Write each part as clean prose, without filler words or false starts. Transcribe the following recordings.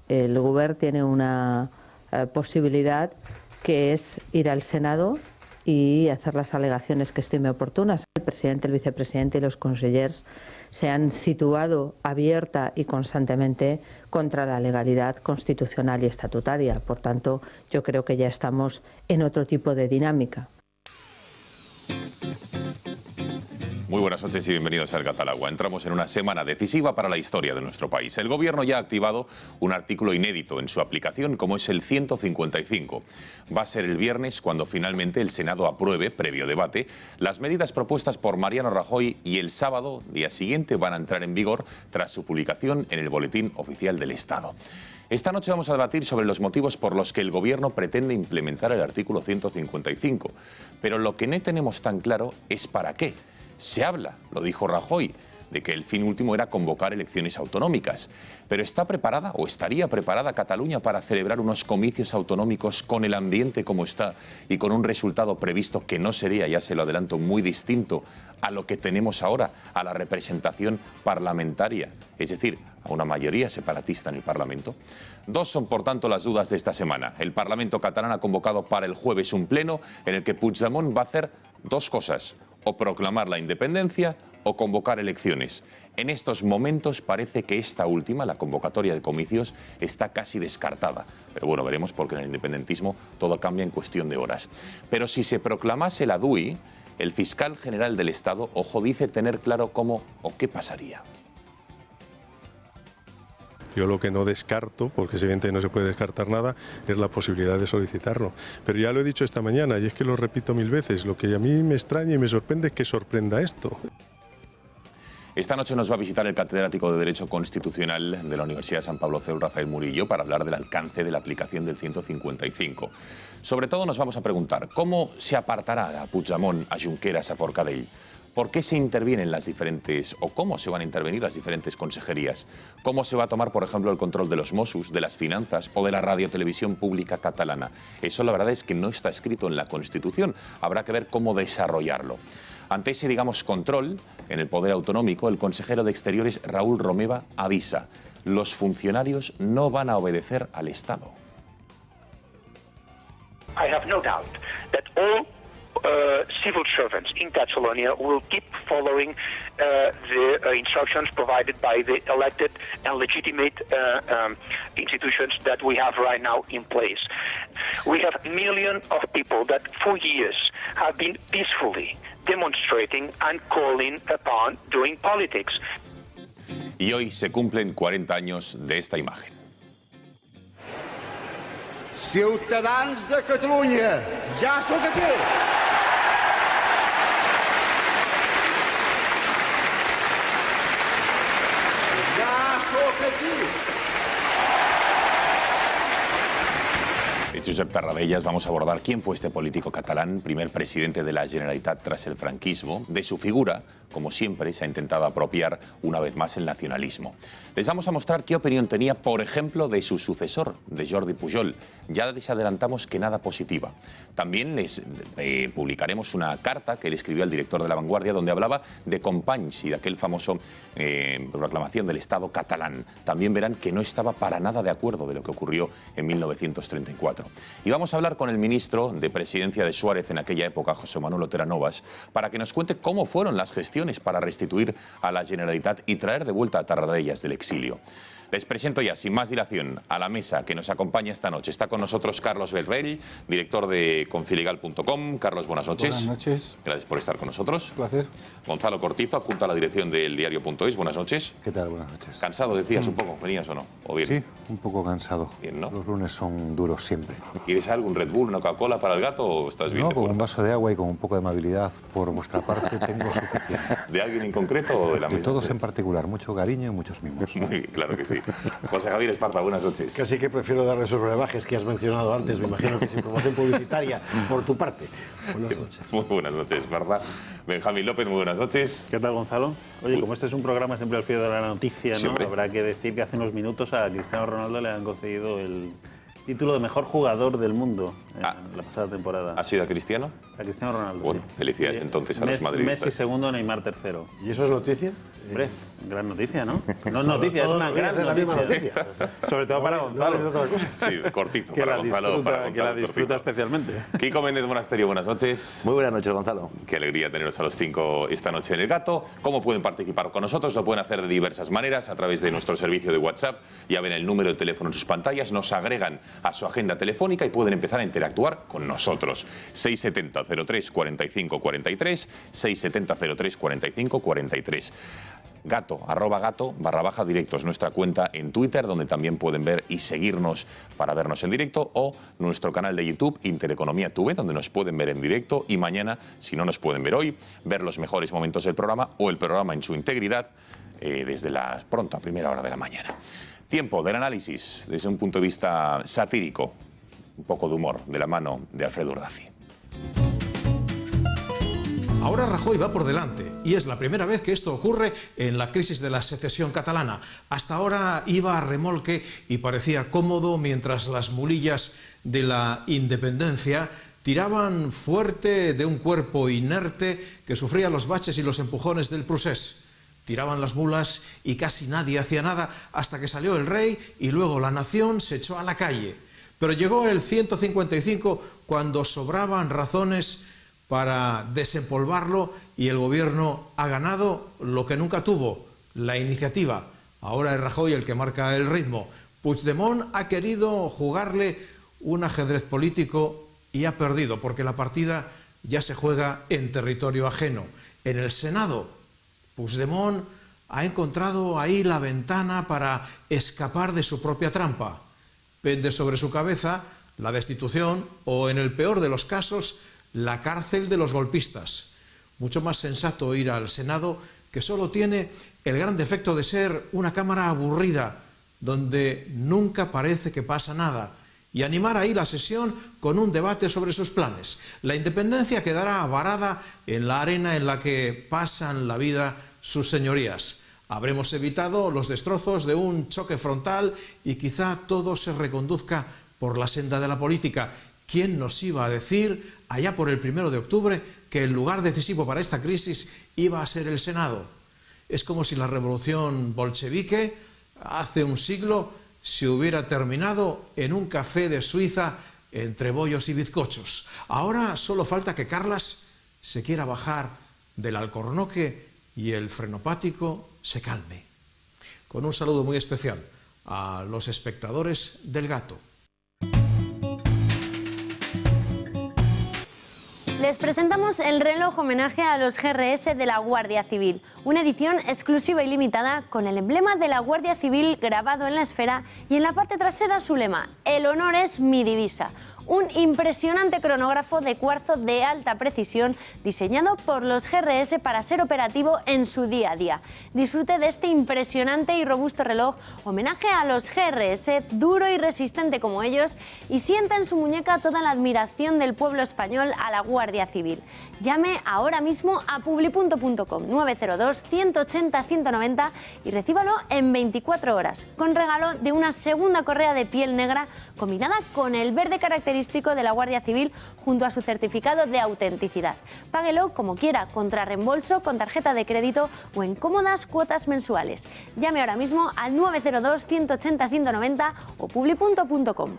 El Govern tiene una posibilidad que es ir al Senado y hacer las alegaciones que estime oportunas. El presidente, el vicepresidente y los consellers se han situado abierta y constantemente contra la legalidad constitucional y estatutaria. Por tanto, yo creo que ya estamos en otro tipo de dinámica. Muy buenas noches y bienvenidos al Catalagua. Entramos en una semana decisiva para la historia de nuestro país. El Gobierno ya ha activado un artículo inédito en su aplicación, como es el 155. Va a ser el viernes cuando finalmente el Senado apruebe, previo debate, las medidas propuestas por Mariano Rajoy, y el sábado, día siguiente, van a entrar en vigor tras su publicación en el Boletín Oficial del Estado. Esta noche vamos a debatir sobre los motivos por los que el Gobierno pretende implementar el artículo 155. Pero lo que no tenemos tan claro es para qué. Se habla, lo dijo Rajoy, de que el fin último era convocar elecciones autonómicas. Pero ¿está preparada o estaría preparada Cataluña para celebrar unos comicios autonómicos con el ambiente como está y con un resultado previsto que no sería, ya se lo adelanto, muy distinto a lo que tenemos ahora, a la representación parlamentaria, es decir, a una mayoría separatista en el Parlamento? Dos son, por tanto, las dudas de esta semana. El Parlamento catalán ha convocado para el jueves un pleno en el que Puigdemont va a hacer dos cosas: o proclamar la independencia o convocar elecciones. En estos momentos parece que esta última, la convocatoria de comicios, está casi descartada. Pero bueno, veremos, porque en el independentismo todo cambia en cuestión de horas. Pero si se proclamase la DUI, el fiscal general del Estado, ojo, dice tener claro cómo o qué pasaría. Yo lo que no descarto, porque evidentemente no se puede descartar nada, es la posibilidad de solicitarlo. Pero ya lo he dicho esta mañana, y es que lo repito mil veces, lo que a mí me extraña y me sorprende es que sorprenda esto. Esta noche nos va a visitar el catedrático de Derecho Constitucional de la Universidad de San Pablo CEU, Rafael Murillo, para hablar del alcance de la aplicación del 155. Sobre todo nos vamos a preguntar cómo se apartará a Puigdemont, a Junqueras, a Forcadell. ¿Por qué se intervienen las diferentes, o cómo se van a intervenir las diferentes consejerías? ¿Cómo se va a tomar, por ejemplo, el control de los Mossos, de las finanzas o de la radiotelevisión pública catalana? Eso, la verdad, es que no está escrito en la Constitución. Habrá que ver cómo desarrollarlo. Ante ese, digamos, control en el poder autonómico, el consejero de Exteriores, Raúl Romeva, avisa: los funcionarios no van a obedecer al Estado. I have no doubt that all civil servants in Catalonia will keep following the instructions provided by the elected and legitimate institutions that we have right now in place. We have millions of people that for years have been peacefully demonstrating and calling upon doing politics. Y hoy se cumplen 40 años de esta imagen. Ciutadans de Catalunya, ja sóc aquí! Ja sóc aquí! Josep Tarradellas, vamos a abordar quién fue este político catalán, primer presidente de la Generalitat tras el franquismo. De su figura, como siempre, se ha intentado apropiar una vez más el nacionalismo. Les vamos a mostrar qué opinión tenía, por ejemplo, de su sucesor, de Jordi Pujol. Ya les adelantamos que nada positiva. También les publicaremos una carta que él escribió al director de La Vanguardia, donde hablaba de Companys y de aquel famoso proclamación del Estado catalán. También verán que no estaba para nada de acuerdo de lo que ocurrió en 1934. Y vamos a hablar con el ministro de Presidencia de Suárez en aquella época, José Manuel Otero Novas, para que nos cuente cómo fueron las gestiones para restituir a la Generalitat y traer de vuelta a Tarradellas del exilio. Les presento ya, sin más dilación, a la mesa que nos acompaña esta noche. Está con nosotros Carlos Belrell, director de Confilegal.com. Carlos, buenas noches. Buenas noches. Gracias por estar con nosotros. Un placer. Gonzalo Cortizo, adjunto a la dirección del diario.es. Buenas noches. ¿Qué tal? Buenas noches. ¿Cansado, decías, un poco? ¿Venías o no? ¿O bien? Sí, un poco cansado. Bien, ¿no? Los lunes son duros siempre. ¿Quieres algún Red Bull, una Coca-Cola para el gato o estás bien? No, con un vaso de agua y con un poco de amabilidad por vuestra parte tengo suficiente. ¿De alguien en concreto o de la mesa? De todos en particular. Mucho cariño y muchos mimos. Claro que sí. sí. José Javier Esparza, buenas noches. Casi que prefiero darle esos brebajes que has mencionado antes, me imagino que sin promoción publicitaria por tu parte. Buenas noches. Muy buenas noches, Esparza. Benjamín López, muy buenas noches. ¿Qué tal, Gonzalo? Oye, como este es un programa siempre al filo de la noticia, ¿no? Siempre. Habrá que decir que hace unos minutos a Cristiano Ronaldo le han concedido el título de mejor jugador del mundo en la pasada temporada. ¿Ha sido a Cristiano? A Cristiano Ronaldo, Bueno, sí. felicidades entonces a los madridistas. Messi segundo, Neymar tercero. ¿Y eso es noticia? Hombre, gran noticia, ¿no? No es noticia, es una gran noticia. Sobre todo para Gonzalo. Sí, cortito Que para la Gonzalo. disfruta, Para que la Gonzalo, disfruta cortito. especialmente. Kiko Méndez Monasterio, buenas noches. Muy buenas noches, Gonzalo. Qué alegría teneros a los 5 esta noche en El Gato. ¿Cómo pueden participar con nosotros? Lo pueden hacer de diversas maneras, a través de nuestro servicio de WhatsApp. Ya ven el número de teléfono en sus pantallas, nos agregan a su agenda telefónica y pueden empezar a interactuar con nosotros. 670 03 45 43, 670 03 45 43. Gato, @gato _directos, nuestra cuenta en Twitter, donde también pueden ver y seguirnos para vernos en directo, o nuestro canal de YouTube, Intereconomía TV, donde nos pueden ver en directo, y mañana, si no nos pueden ver hoy, ver los mejores momentos del programa o el programa en su integridad desde la pronta primera hora de la mañana. Tiempo del análisis desde un punto de vista satírico, un poco de humor, de la mano de Alfredo Urdaci. Ahora Rajoy va por delante y es la primera vez que esto ocurre en la crisis de la secesión catalana. Hasta ahora iba a remolque y parecía cómodo mientras las mulillas de la independencia tiraban fuerte de un cuerpo inerte que sufría los baches y los empujones del procés. Tiraban las mulas y casi nadie hacía nada hasta que salió el rey y luego la nación se echó a la calle. Pero llegó el 155 cuando sobraban razones para desempolvarlo y el gobierno ha ganado lo que nunca tuvo, la iniciativa. Ahora es Rajoy el que marca el ritmo. Puigdemont ha querido jugarle un ajedrez político y ha perdido, porque la partida ya se juega en territorio ajeno. En el Senado, Puigdemont ha encontrado ahí la ventana para escapar de su propia trampa. Pende sobre su cabeza la destitución o, en el peor de los casos, la cárcel de los golpistas. Mucho más sensato ir al Senado, que solo tiene el gran defecto de ser una cámara aburrida, donde nunca parece que pasa nada, y animar ahí la sesión con un debate sobre sus planes. La independencia quedará varada en la arena en la que pasan la vida sus señorías. Habremos evitado los destrozos de un choque frontal y quizá todo se reconduzca por la senda de la política. ¿Quién nos iba a decir, allá por el 1 de octubre, que el lugar decisivo para esta crisis iba a ser el Senado? Es como si la revolución bolchevique, hace un siglo, se hubiera terminado en un café de Suiza entre bollos y bizcochos. Ahora solo falta que Carlas se quiera bajar del alcornoque y el frenopático se calme. Con un saludo muy especial a los espectadores del Gato. Les presentamos el reloj homenaje a los GRS de la Guardia Civil, una edición exclusiva y limitada con el emblema de la Guardia Civil grabado en la esfera y en la parte trasera su lema: el honor es mi divisa. Un impresionante cronógrafo de cuarzo de alta precisión diseñado por los GRS para ser operativo en su día a día. Disfrute de este impresionante y robusto reloj, homenaje a los GRS, duro y resistente como ellos, y sienta en su muñeca toda la admiración del pueblo español a la Guardia Civil. Llame ahora mismo a publi.com 902 180 190 y recíbalo en 24 horas, con regalo de una segunda correa de piel negra combinada con el verde característico de la Guardia Civil junto a su certificado de autenticidad. Páguelo como quiera, contra reembolso, con tarjeta de crédito o en cómodas cuotas mensuales. Llame ahora mismo al 902 180 190 o publi.com.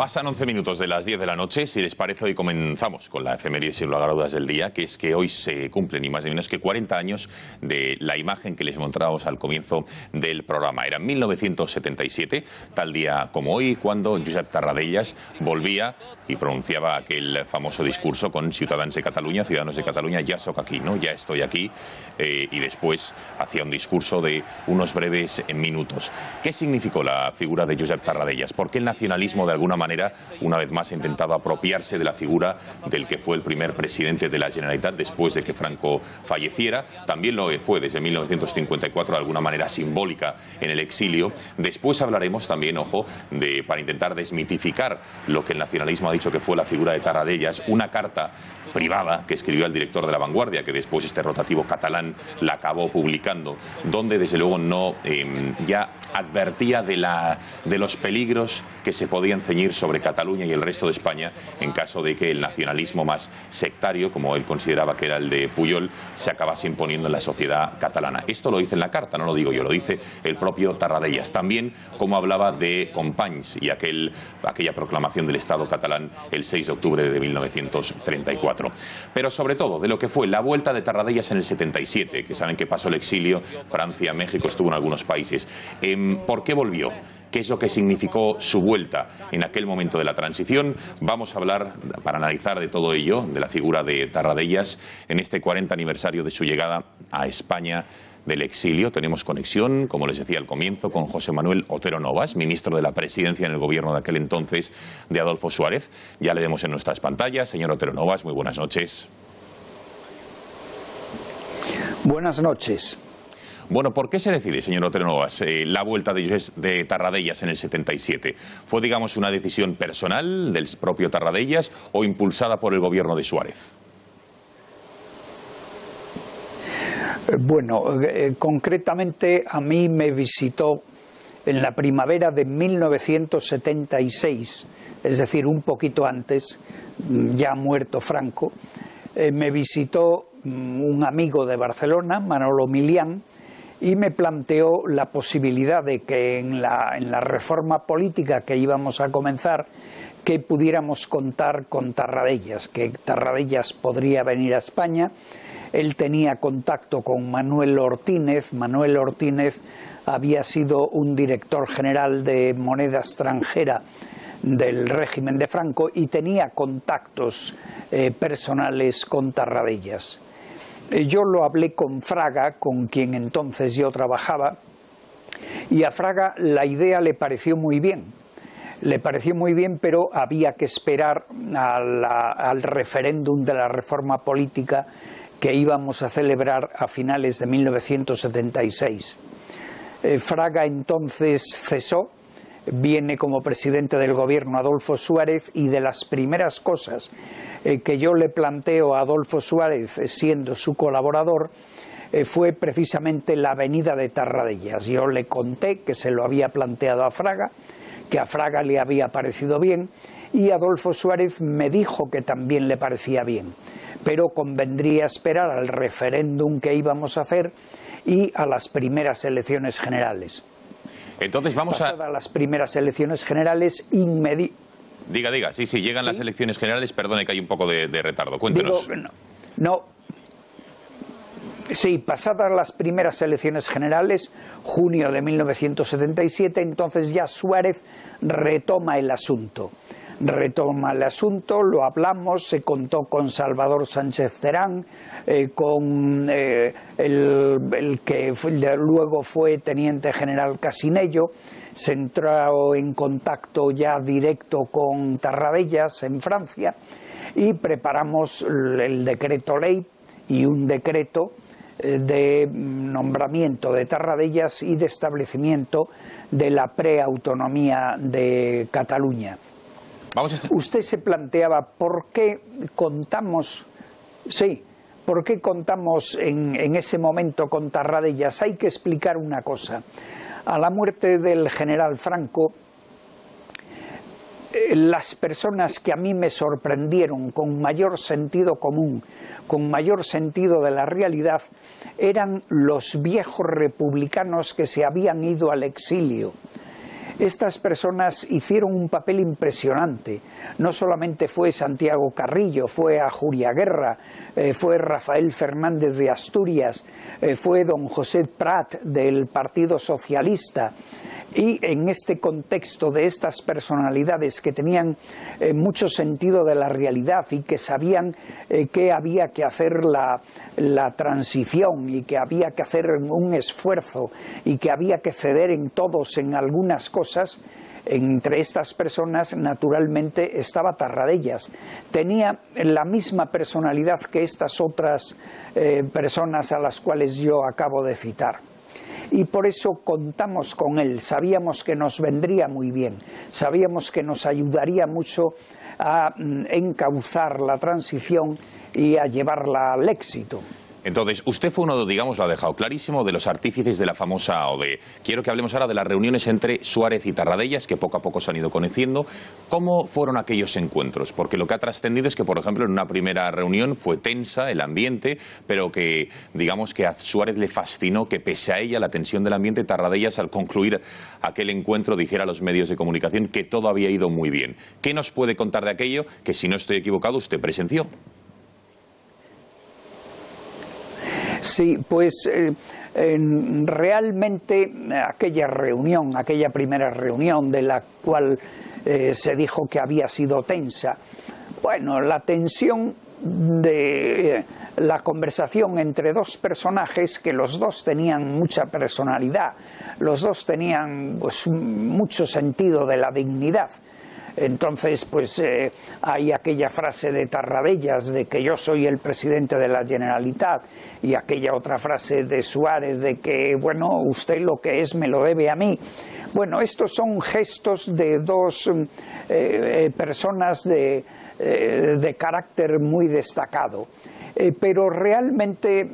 Pasan 11 minutos de las 10 de la noche. Si les parece, hoy comenzamos con la efeméride sin lugar a dudas del día, que es que hoy se cumplen ni más ni menos que 40 años de la imagen que les mostrábamos al comienzo del programa. Era 1977, tal día como hoy, cuando Josep Tarradellas volvía y pronunciaba aquel famoso discurso con Ciutadans de Cataluña, ciudadanos de Cataluña, ya soc aquí, ¿no? Ya estoy aquí, y después hacía un discurso de unos breves minutos. ¿Qué significó la figura de Josep Tarradellas? ¿Por qué el nacionalismo de alguna manera una vez más ha intentado apropiarse de la figura del que fue el primer presidente de la Generalitat después de que Franco falleciera? También lo fue desde 1954 de alguna manera simbólica en el exilio. Después hablaremos también, ojo, para intentar desmitificar lo que el nacionalismo ha dicho que fue la figura de Tarradellas, una carta privada que escribió al director de La Vanguardia, que después este rotativo catalán la acabó publicando, donde desde luego no ya advertía de los peligros que se podían ceñir sobre Cataluña y el resto de España en caso de que el nacionalismo más sectario, como él consideraba que era el de Pujol, se acabase imponiendo en la sociedad catalana. Esto lo dice en la carta, no lo digo yo, lo dice el propio Tarradellas. También como hablaba de Companys y aquella proclamación del Estado catalán el 6 de octubre de 1934. Pero sobre todo de lo que fue la vuelta de Tarradellas en el 77, que saben que pasó el exilio, Francia, México, estuvo en algunos países. ¿Por qué volvió? ¿Qué es lo que significó su vuelta en aquel momento de la transición? Vamos a hablar, para analizar de todo ello, de la figura de Tarradellas en este 40 aniversario de su llegada a España del exilio. Tenemos conexión, como les decía al comienzo, con José Manuel Otero Novas, ministro de la Presidencia en el gobierno de aquel entonces de Adolfo Suárez. Ya le vemos en nuestras pantallas. Señor Otero Novas, muy buenas noches. Buenas noches. Bueno, ¿por qué se decide, señor Otero Novas, la vuelta de Tarradellas en el 77? ¿Fue, digamos, una decisión personal del propio Tarradellas o impulsada por el gobierno de Suárez? Bueno, concretamente a mí me visitó en la primavera de 1976, es decir, un poquito antes, ya muerto Franco, me visitó un amigo de Barcelona, Manolo Milián, y me planteó la posibilidad de que en la reforma política que íbamos a comenzar, que pudiéramos contar con Tarradellas, que Tarradellas podría venir a España. Él tenía contacto con Manuel Ortínez. Manuel Ortínez había sido un director general de moneda extranjera del régimen de Franco y tenía contactos personales con Tarradellas. Yo lo hablé con Fraga, con quien entonces yo trabajaba, y a Fraga la idea le pareció muy bien. Le pareció muy bien, pero había que esperar al referéndum de la reforma política que íbamos a celebrar a finales de 1976. Fraga entonces cesó, viene como presidente del gobierno Adolfo Suárez, y de las primeras cosas que yo le planteo a Adolfo Suárez, siendo su colaborador, fue precisamente la venida de Tarradellas. Yo le conté que se lo había planteado a Fraga, que a Fraga le había parecido bien, y Adolfo Suárez me dijo que también le parecía bien, pero convendría esperar al referéndum que íbamos a hacer y a las primeras elecciones generales. Entonces vamos Pasadas las primeras elecciones generales, Diga, sí, llegan las elecciones generales, perdone que hay un poco de retardo, cuéntenos. Sí, pasadas las primeras elecciones generales, junio de 1977, entonces ya Suárez retoma el asunto. Lo hablamos, se contó con Salvador Sánchez Terán, con el que luego fue teniente general Casinello. Se entró en contacto ya directo con Tarradellas en Francia y preparamos el decreto ley y un decreto de nombramiento de Tarradellas y de establecimiento de la preautonomía de Cataluña. Usted se planteaba por qué contamos en ese momento con Tarradellas. Hay que explicar una cosa. A la muerte del general Franco, las personas que a mí me sorprendieron con mayor sentido común, con mayor sentido de la realidad, eran los viejos republicanos que se habían ido al exilio. Estas personas hicieron un papel impresionante. No solamente fue Santiago Carrillo, fue Ajuria Guerra, fue Rafael Fernández de Asturias, fue don José Prat del Partido Socialista. Y en este contexto de estas personalidades que tenían mucho sentido de la realidad y que sabían que había que hacer la transición y que había que hacer un esfuerzo y que había que ceder en todos en algunas cosas, entre estas personas naturalmente estaba Tarradellas. Tenía la misma personalidad que estas otras personas a las cuales yo acabo de citar. Y por eso contamos con él, sabíamos que nos vendría muy bien, sabíamos que nos ayudaría mucho a encauzar la transición y a llevarla al éxito. Entonces, usted fue uno, digamos, lo ha dejado clarísimo, de los artífices de la famosa ODE. Quiero que hablemos ahora de las reuniones entre Suárez y Tarradellas, que poco a poco se han ido conociendo. ¿Cómo fueron aquellos encuentros? Porque lo que ha trascendido es que, por ejemplo, en una primera reunión fue tensa el ambiente, pero que, digamos, que a Suárez le fascinó que, pese a ella, la tensión del ambiente, Tarradellas, al concluir aquel encuentro, dijera a los medios de comunicación que todo había ido muy bien. ¿Qué nos puede contar de aquello que, si no estoy equivocado, usted presenció? Sí, pues realmente aquella reunión, aquella primera reunión de la cual se dijo que había sido tensa, bueno, la tensión de la conversación entre dos personajes que los dos tenían mucha personalidad, los dos tenían pues mucho sentido de la dignidad. Entonces, pues hay aquella frase de Tarradellas de que yo soy el presidente de la Generalitat y aquella otra frase de Suárez de que, bueno, usted lo que es me lo debe a mí. Bueno, estos son gestos de dos personas de carácter muy destacado. Pero realmente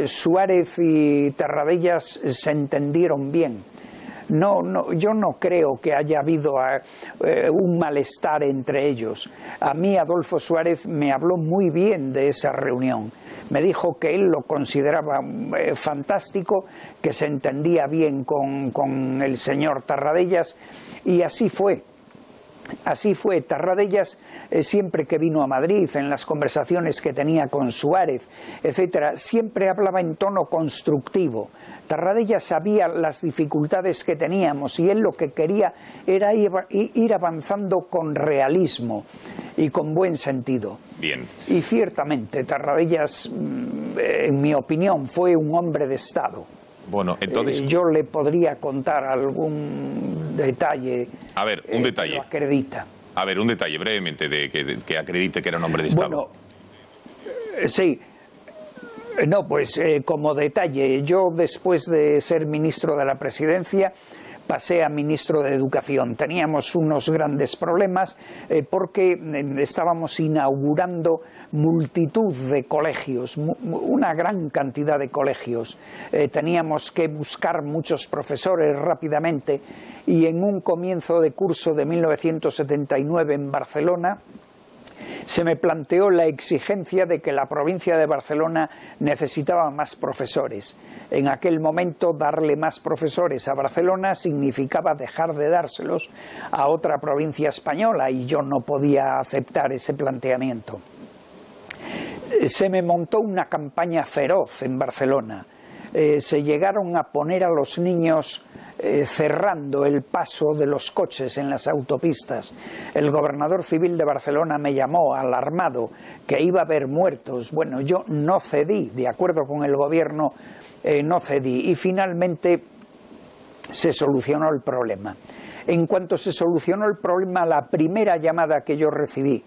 Suárez y Tarradellas se entendieron bien. Yo no creo que haya habido un malestar entre ellos. A mí Adolfo Suárez me habló muy bien de esa reunión. Me dijo que él lo consideraba fantástico, que se entendía bien con el señor Tarradellas, y así fue. Así fue. Tarradellas, siempre que vino a Madrid, en las conversaciones que tenía con Suárez, etcétera, siempre hablaba en tono constructivo. Tarradellas sabía las dificultades que teníamos y él lo que quería era ir avanzando con realismo y con buen sentido. Bien. Y ciertamente Tarradellas, en mi opinión, fue un hombre de Estado. Bueno, entonces yo le podría contar algún detalle. A ver, un detalle. Que lo acredita. A ver, un detalle brevemente de que acredite que era un hombre de Estado. Bueno, sí. No, pues como detalle, yo después de ser ministro de la Presidencia pasé a ministro de Educación. Teníamos unos grandes problemas porque estábamos inaugurando multitud de colegios, una gran cantidad de colegios. Teníamos que buscar muchos profesores rápidamente y en un comienzo de curso de 1979 en Barcelona se me planteó la exigencia de que la provincia de Barcelona necesitaba más profesores. En aquel momento darle más profesores a Barcelona significaba dejar de dárselos a otra provincia española y yo no podía aceptar ese planteamiento. Se me montó una campaña feroz en Barcelona. Se llegaron a poner a los niños cerrando el paso de los coches en las autopistas. El gobernador civil de Barcelona me llamó alarmado que iba a haber muertos. Bueno, yo no cedí, de acuerdo con el gobierno, no cedí y finalmente se solucionó el problema. En cuanto se solucionó el problema, la primera llamada que yo recibí,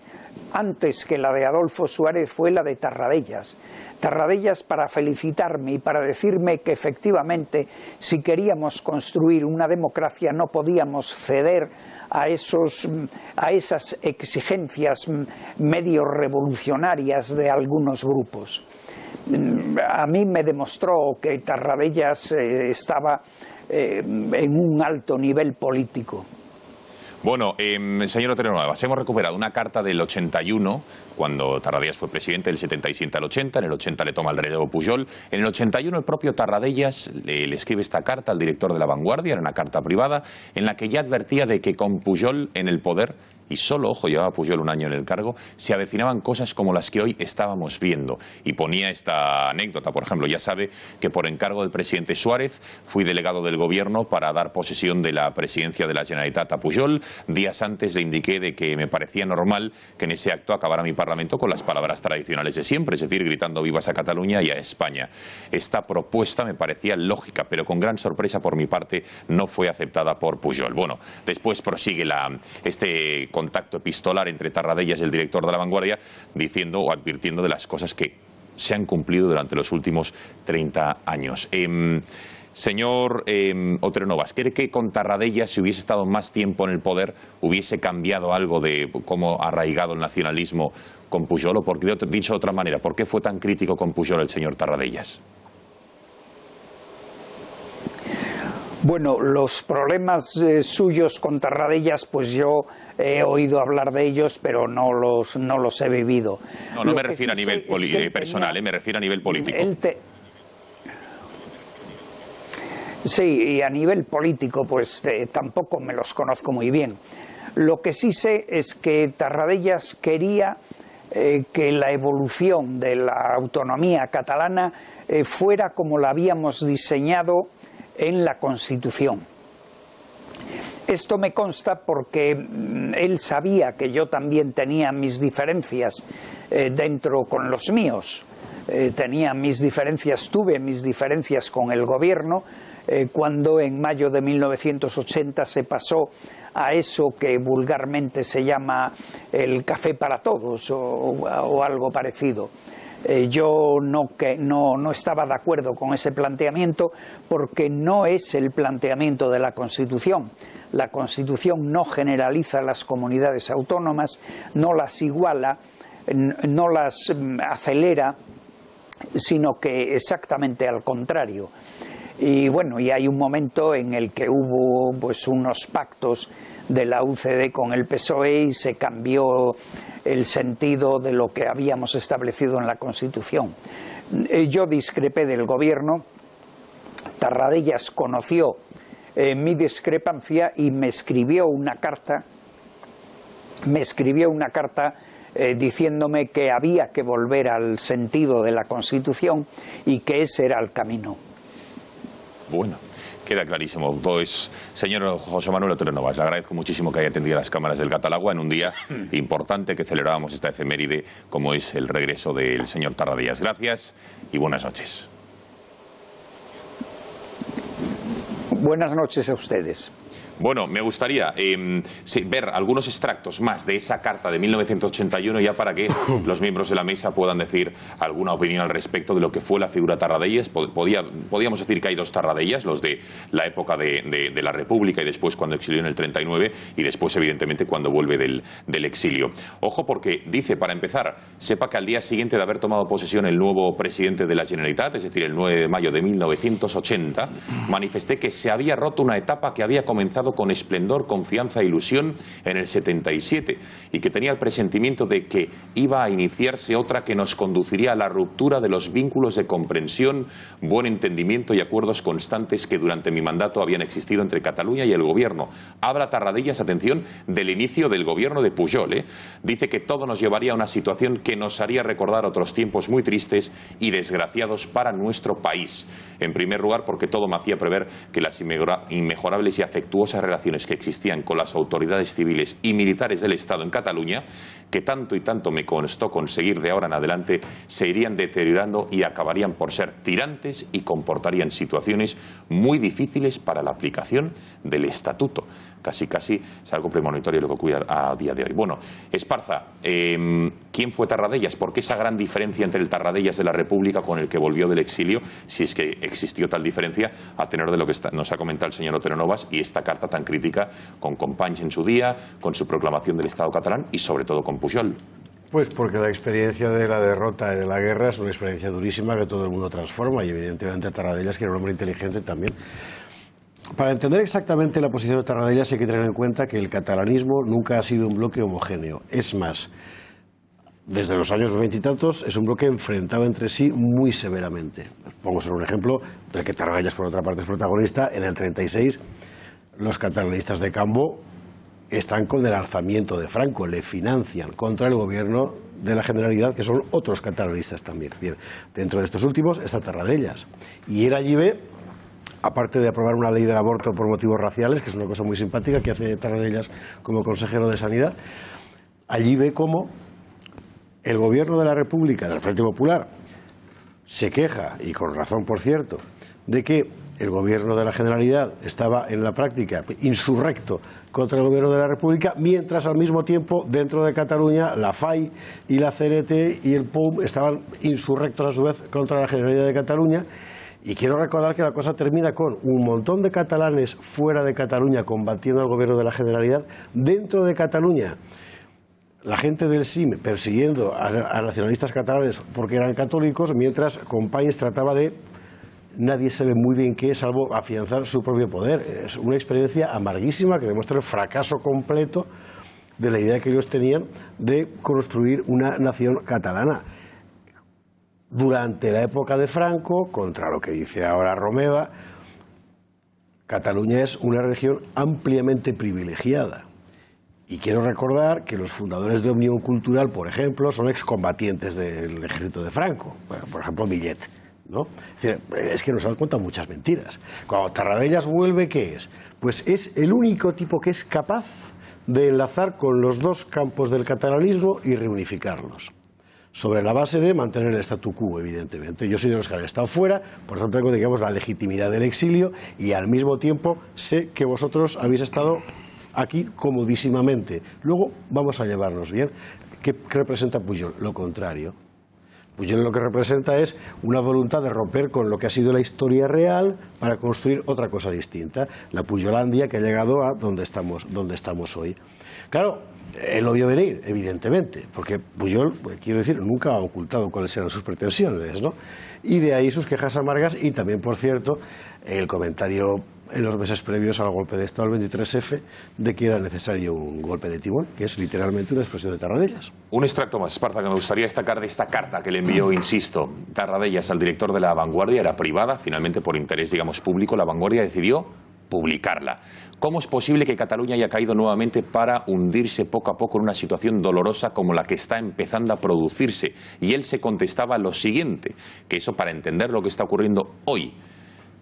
antes que la de Adolfo Suárez, fue la de Tarradellas. Tarradellas para felicitarme y para decirme que efectivamente si queríamos construir una democracia no podíamos ceder a esas exigencias medio revolucionarias de algunos grupos. A mí me demostró que Tarradellas estaba en un alto nivel político. Bueno, señor Otero Novas, hemos recuperado una carta del 81, cuando Tarradellas fue presidente, del 77 al 80, en el 80 le toma el relevo Pujol, en el 81 el propio Tarradellas le escribe esta carta al director de La Vanguardia, era una carta privada, en la que ya advertía de que con Pujol en el poder, y solo, ojo, llevaba Pujol un año en el cargo, se avecinaban cosas como las que hoy estábamos viendo. Y ponía esta anécdota, por ejemplo, ya sabe que por encargo del presidente Suárez fui delegado del gobierno para dar posesión de la presidencia de la Generalitat a Pujol. Días antes le indiqué de que me parecía normal que en ese acto acabara mi parlamento con las palabras tradicionales de siempre, es decir, gritando vivas a Cataluña y a España. Esta propuesta me parecía lógica, pero con gran sorpresa por mi parte no fue aceptada por Pujol. Bueno, después prosigue este contacto epistolar entre Tarradellas y el director de La Vanguardia, diciendo o advirtiendo de las cosas que se han cumplido durante los últimos 30 años. Señor Otero Novas, ¿cree que con Tarradellas, si hubiese estado más tiempo en el poder, hubiese cambiado algo de cómo ha arraigado el nacionalismo con Pujol? O porque, dicho de otra manera, ¿por qué fue tan crítico con Pujol el señor Tarradellas? Bueno, los problemas suyos con Tarradellas, pues yo he oído hablar de ellos, pero no los he vivido. No me refiero a nivel personal, me refiero a nivel político. Sí, y a nivel político, pues tampoco me los conozco muy bien. Lo que sí sé es que Tarradellas quería que la evolución de la autonomía catalana fuera como la habíamos diseñado en la Constitución. Esto me consta porque él sabía que yo también tenía mis diferencias dentro con los míos. Tuve mis diferencias con el gobierno cuando en mayo de 1980 se pasó a eso que vulgarmente se llama el café para todos o algo parecido. Yo no estaba de acuerdo con ese planteamiento porque no es el planteamiento de la Constitución. La Constitución no generaliza las comunidades autónomas, no las iguala, no las acelera, sino que exactamente al contrario. Y bueno, y hay un momento en el que hubo pues unos pactos de la UCD con el PSOE y se cambió el sentido de lo que habíamos establecido en la Constitución. Yo discrepé del gobierno, Tarradellas conoció mi discrepancia y me escribió una carta diciéndome que había que volver al sentido de la Constitución y que ese era el camino. Bueno, queda clarísimo. Pues, señor José Manuel Otero Novas, le agradezco muchísimo que haya atendido las cámaras del Catalagua en un día importante que celebrábamos esta efeméride, como es el regreso del señor Tarradellas. Gracias y buenas noches. Buenas noches a ustedes. Bueno, me gustaría ver algunos extractos más de esa carta de 1981 ya para que los miembros de la mesa puedan decir alguna opinión al respecto de lo que fue la figura Tarradellas. Podíamos decir que hay dos Tarradellas, los de la época de la República y después cuando exilió en el 39 y después evidentemente cuando vuelve del exilio. Ojo porque dice, para empezar, sepa que al día siguiente de haber tomado posesión el nuevo presidente de la Generalitat, es decir, el 9 de mayo de 1980, manifesté que se había roto una etapa que había comenzado con esplendor, confianza e ilusión en el 77 y que tenía el presentimiento de que iba a iniciarse otra que nos conduciría a la ruptura de los vínculos de comprensión, buen entendimiento y acuerdos constantes que durante mi mandato habían existido entre Cataluña y el gobierno. Habla Tarradellas, atención, del inicio del gobierno de Pujol. Dice que todo nos llevaría a una situación que nos haría recordar otros tiempos muy tristes y desgraciados para nuestro país. En primer lugar, porque todo me hacía prever que las inmejorables y afectuosas relaciones que existían con las autoridades civiles y militares del Estado en Cataluña, que tanto y tanto me constó conseguir de ahora en adelante, se irían deteriorando y acabarían por ser tirantes y comportarían situaciones muy difíciles para la aplicación del Estatuto. Casi es algo premonitorio lo que ocurre a día de hoy. Bueno, Esparza, ¿quién fue Tarradellas? ¿Por qué esa gran diferencia entre el Tarradellas de la República con el que volvió del exilio, si es que existió tal diferencia, a tenor de lo que nos ha comentado el señor Otero Novas y esta carta tan crítica con Companys en su día, con su proclamación del Estado catalán y sobre todo con Pujol? Pues porque la experiencia de la derrota y de la guerra es una experiencia durísima que todo el mundo transforma y evidentemente Tarradellas, que era un hombre inteligente también. Para entender exactamente la posición de Tarradellas hay que tener en cuenta que el catalanismo nunca ha sido un bloque homogéneo. Es más, desde los años 20 y tantos es un bloque enfrentado entre sí muy severamente. Pongo solo un ejemplo del que Tarradellas por otra parte es protagonista. En el 36 los catalanistas de Cambó están con el alzamiento de Franco, le financian contra el gobierno de la Generalidad, que son otros catalanistas también. Bien, dentro de estos últimos está Tarradellas. Y él allí ve, aparte de aprobar una ley del aborto por motivos raciales, que es una cosa muy simpática que hace Tarradellas como consejero de Sanidad, allí ve cómo el gobierno de la República, del Frente Popular, se queja, y con razón por cierto, de que el gobierno de la Generalidad estaba en la práctica insurrecto contra el gobierno de la República, mientras al mismo tiempo dentro de Cataluña la FAI y la CNT y el POUM estaban insurrectos a su vez contra la Generalidad de Cataluña. Y quiero recordar que la cosa termina con un montón de catalanes fuera de Cataluña combatiendo al gobierno de la Generalidad. Dentro de Cataluña, la gente del SIM persiguiendo a nacionalistas catalanes porque eran católicos, mientras Companys trataba de, nadie sabe muy bien qué, salvo afianzar su propio poder. Es una experiencia amarguísima que demuestra el fracaso completo de la idea que ellos tenían de construir una nación catalana. Durante la época de Franco, contra lo que dice ahora Romeva, Cataluña es una región ampliamente privilegiada. Y quiero recordar que los fundadores de Òmnium Cultural, por ejemplo, son excombatientes del ejército de Franco. Por ejemplo, Millet, ¿no? Es que nos han contado muchas mentiras. Cuando Tarradellas vuelve, ¿qué es? Pues es el único tipo que es capaz de enlazar con los dos campos del catalanismo y reunificarlos, sobre la base de mantener el statu quo, evidentemente. Yo soy de los que han estado fuera, por tanto tengo, digamos, la legitimidad del exilio y al mismo tiempo sé que vosotros habéis estado aquí comodísimamente. Luego vamos a llevarnos bien. ¿Qué representa Pujol? Lo contrario. Pujol lo que representa es una voluntad de romper con lo que ha sido la historia real para construir otra cosa distinta. La Pujolandia que ha llegado a donde estamos hoy. Claro, él lo vio venir, evidentemente, porque Pujol, quiero decir, nunca ha ocultado cuáles eran sus pretensiones, ¿no? Y de ahí sus quejas amargas y también, por cierto, el comentario en los meses previos al golpe de Estado del 23F de que era necesario un golpe de timón, que es literalmente una expresión de Tarradellas. Un extracto más, Esparza, que me gustaría destacar de esta carta que le envió, insisto, Tarradellas al director de La Vanguardia. Era privada, finalmente por interés, digamos, público, La Vanguardia decidió publicarla. ¿Cómo es posible que Cataluña haya caído nuevamente para hundirse poco a poco en una situación dolorosa como la que está empezando a producirse? Y él se contestaba lo siguiente, que eso para entender lo que está ocurriendo hoy,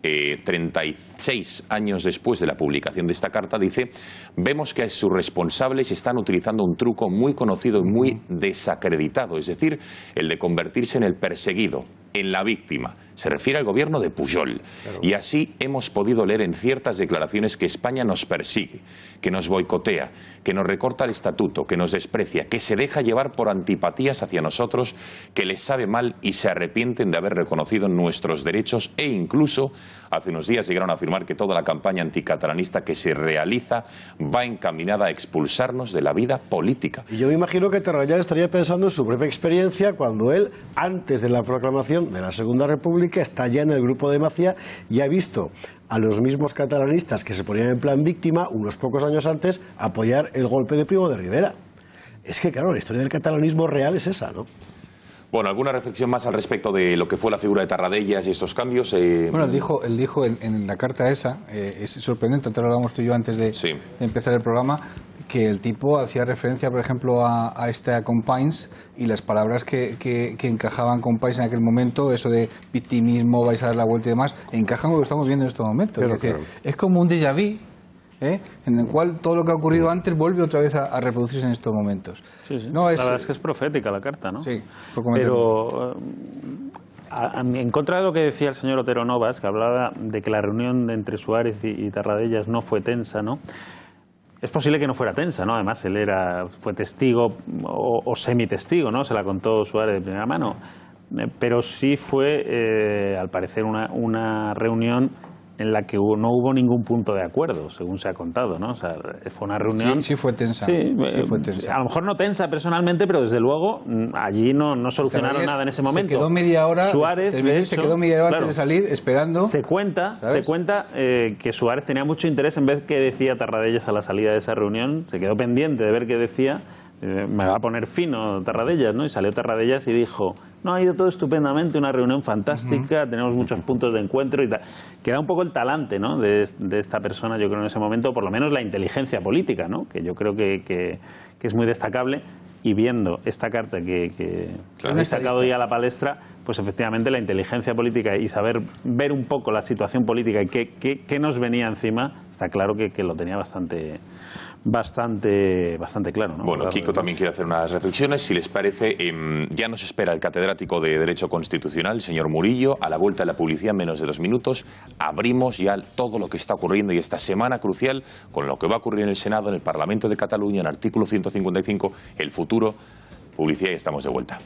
36 años después de la publicación de esta carta, dice: vemos que sus responsables están utilizando un truco muy conocido y muy desacreditado, es decir, el de convertirse en el perseguido, en la víctima. Se refiere al gobierno de Pujol. Claro. Y así hemos podido leer en ciertas declaraciones que España nos persigue, que nos boicotea, que nos recorta el estatuto, que nos desprecia, que se deja llevar por antipatías hacia nosotros, que les sabe mal y se arrepienten de haber reconocido nuestros derechos e incluso hace unos días llegaron a afirmar que toda la campaña anticatalanista que se realiza va encaminada a expulsarnos de la vida política. Y yo me imagino que Tarradellas estaría pensando en su propia experiencia cuando él, antes de la proclamación de la Segunda República, está ya en el grupo de Macià y ha visto a los mismos catalanistas que se ponían en plan víctima unos pocos años antes apoyar el golpe de Primo de Rivera. Es que claro, la historia del catalanismo real es esa, ¿no? Bueno, ¿alguna reflexión más al respecto de lo que fue la figura de Tarradellas y estos cambios? Bueno, él dijo en la carta esa, es sorprendente, te lo hablábamos tú y yo antes de empezar el programa, que el tipo hacía referencia, por ejemplo, a Companys y las palabras que encajaban Companys en aquel momento, eso de victimismo, vais a dar la vuelta y demás, encajan con lo que estamos viendo en estos momentos. Pero, es decir, es como un déjà vu, en el cual todo lo que ha ocurrido antes vuelve otra vez a reproducirse en estos momentos. Sí, sí. No, la verdad es que es profética la carta, ¿no? Sí, pero en contra de lo que decía el señor Otero Novas, que hablaba de que la reunión entre Suárez y Tarradellas no fue tensa, ¿no? Es posible que no fuera tensa, ¿no? Además, él fue testigo o semitestigo, ¿no? Se la contó Suárez de primera mano. Pero sí fue, al parecer, una reunión en la que no hubo ningún punto de acuerdo, según se ha contado, ¿no? O sea, fue una reunión... Sí fue tensa. Sí, fue tensa. A lo mejor no tensa personalmente, pero desde luego allí no solucionaron nada en ese momento. Se quedó media hora, Suárez, de hecho, se quedó media hora antes de salir esperando. Se cuenta que Suárez tenía mucho interés en ver qué decía Tarradellas a la salida de esa reunión, se quedó pendiente de ver qué decía. Me va a poner fino Tarradellas, ¿no? Y salió Tarradellas y dijo: no, ha ido todo estupendamente, una reunión fantástica, tenemos muchos puntos de encuentro y tal. Que era un poco el talante, ¿no? de esta persona, yo creo, en ese momento, por lo menos la inteligencia política, ¿no? Que yo creo que es muy destacable. Y viendo esta carta que he sacado hoy a la palestra, pues efectivamente la inteligencia política y saber ver un poco la situación política y qué nos venía encima, está claro que lo tenía bastante claro, ¿no? Bueno, Kiko también quiere hacer unas reflexiones, si les parece. Ya nos espera el catedrático de Derecho Constitucional, el señor Murillo. A la vuelta de la publicidad, en menos de 2 minutos, abrimos ya todo lo que está ocurriendo y esta semana crucial con lo que va a ocurrir en el Senado, en el Parlamento de Cataluña, en el artículo 155, el futuro. Publicidad y estamos de vuelta.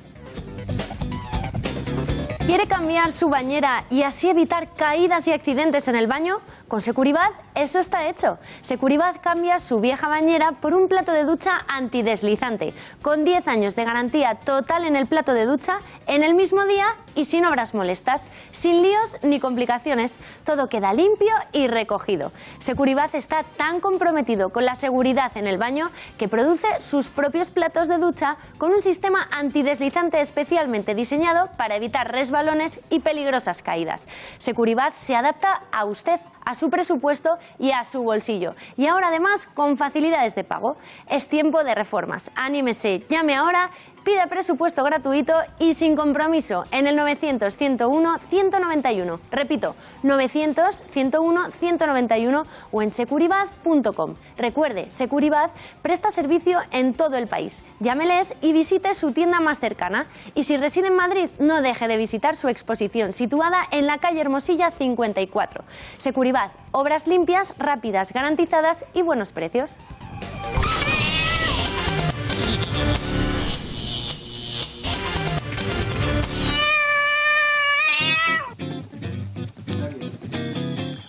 ¿Quiere cambiar su bañera y así evitar caídas y accidentes en el baño? Con Securibat eso está hecho. Securibat cambia su vieja bañera por un plato de ducha antideslizante, con 10 años de garantía total en el plato de ducha, en el mismo día y sin obras molestas, sin líos ni complicaciones. Todo queda limpio y recogido. Securibat está tan comprometido con la seguridad en el baño que produce sus propios platos de ducha con un sistema antideslizante especialmente diseñado para evitar resbalones y peligrosas caídas. Securibat se adapta a usted, a su presupuesto y a su bolsillo. Y ahora además con facilidades de pago. Es tiempo de reformas. Anímese, llame ahora, pida presupuesto gratuito y sin compromiso en el 900-101-191. Repito, 900-101-191 o en securibat.com. Recuerde, Securibat presta servicio en todo el país. Llámeles y visite su tienda más cercana. Y si reside en Madrid, no deje de visitar su exposición situada en la calle Hermosilla 54. Securibat, obras limpias, rápidas, garantizadas y buenos precios.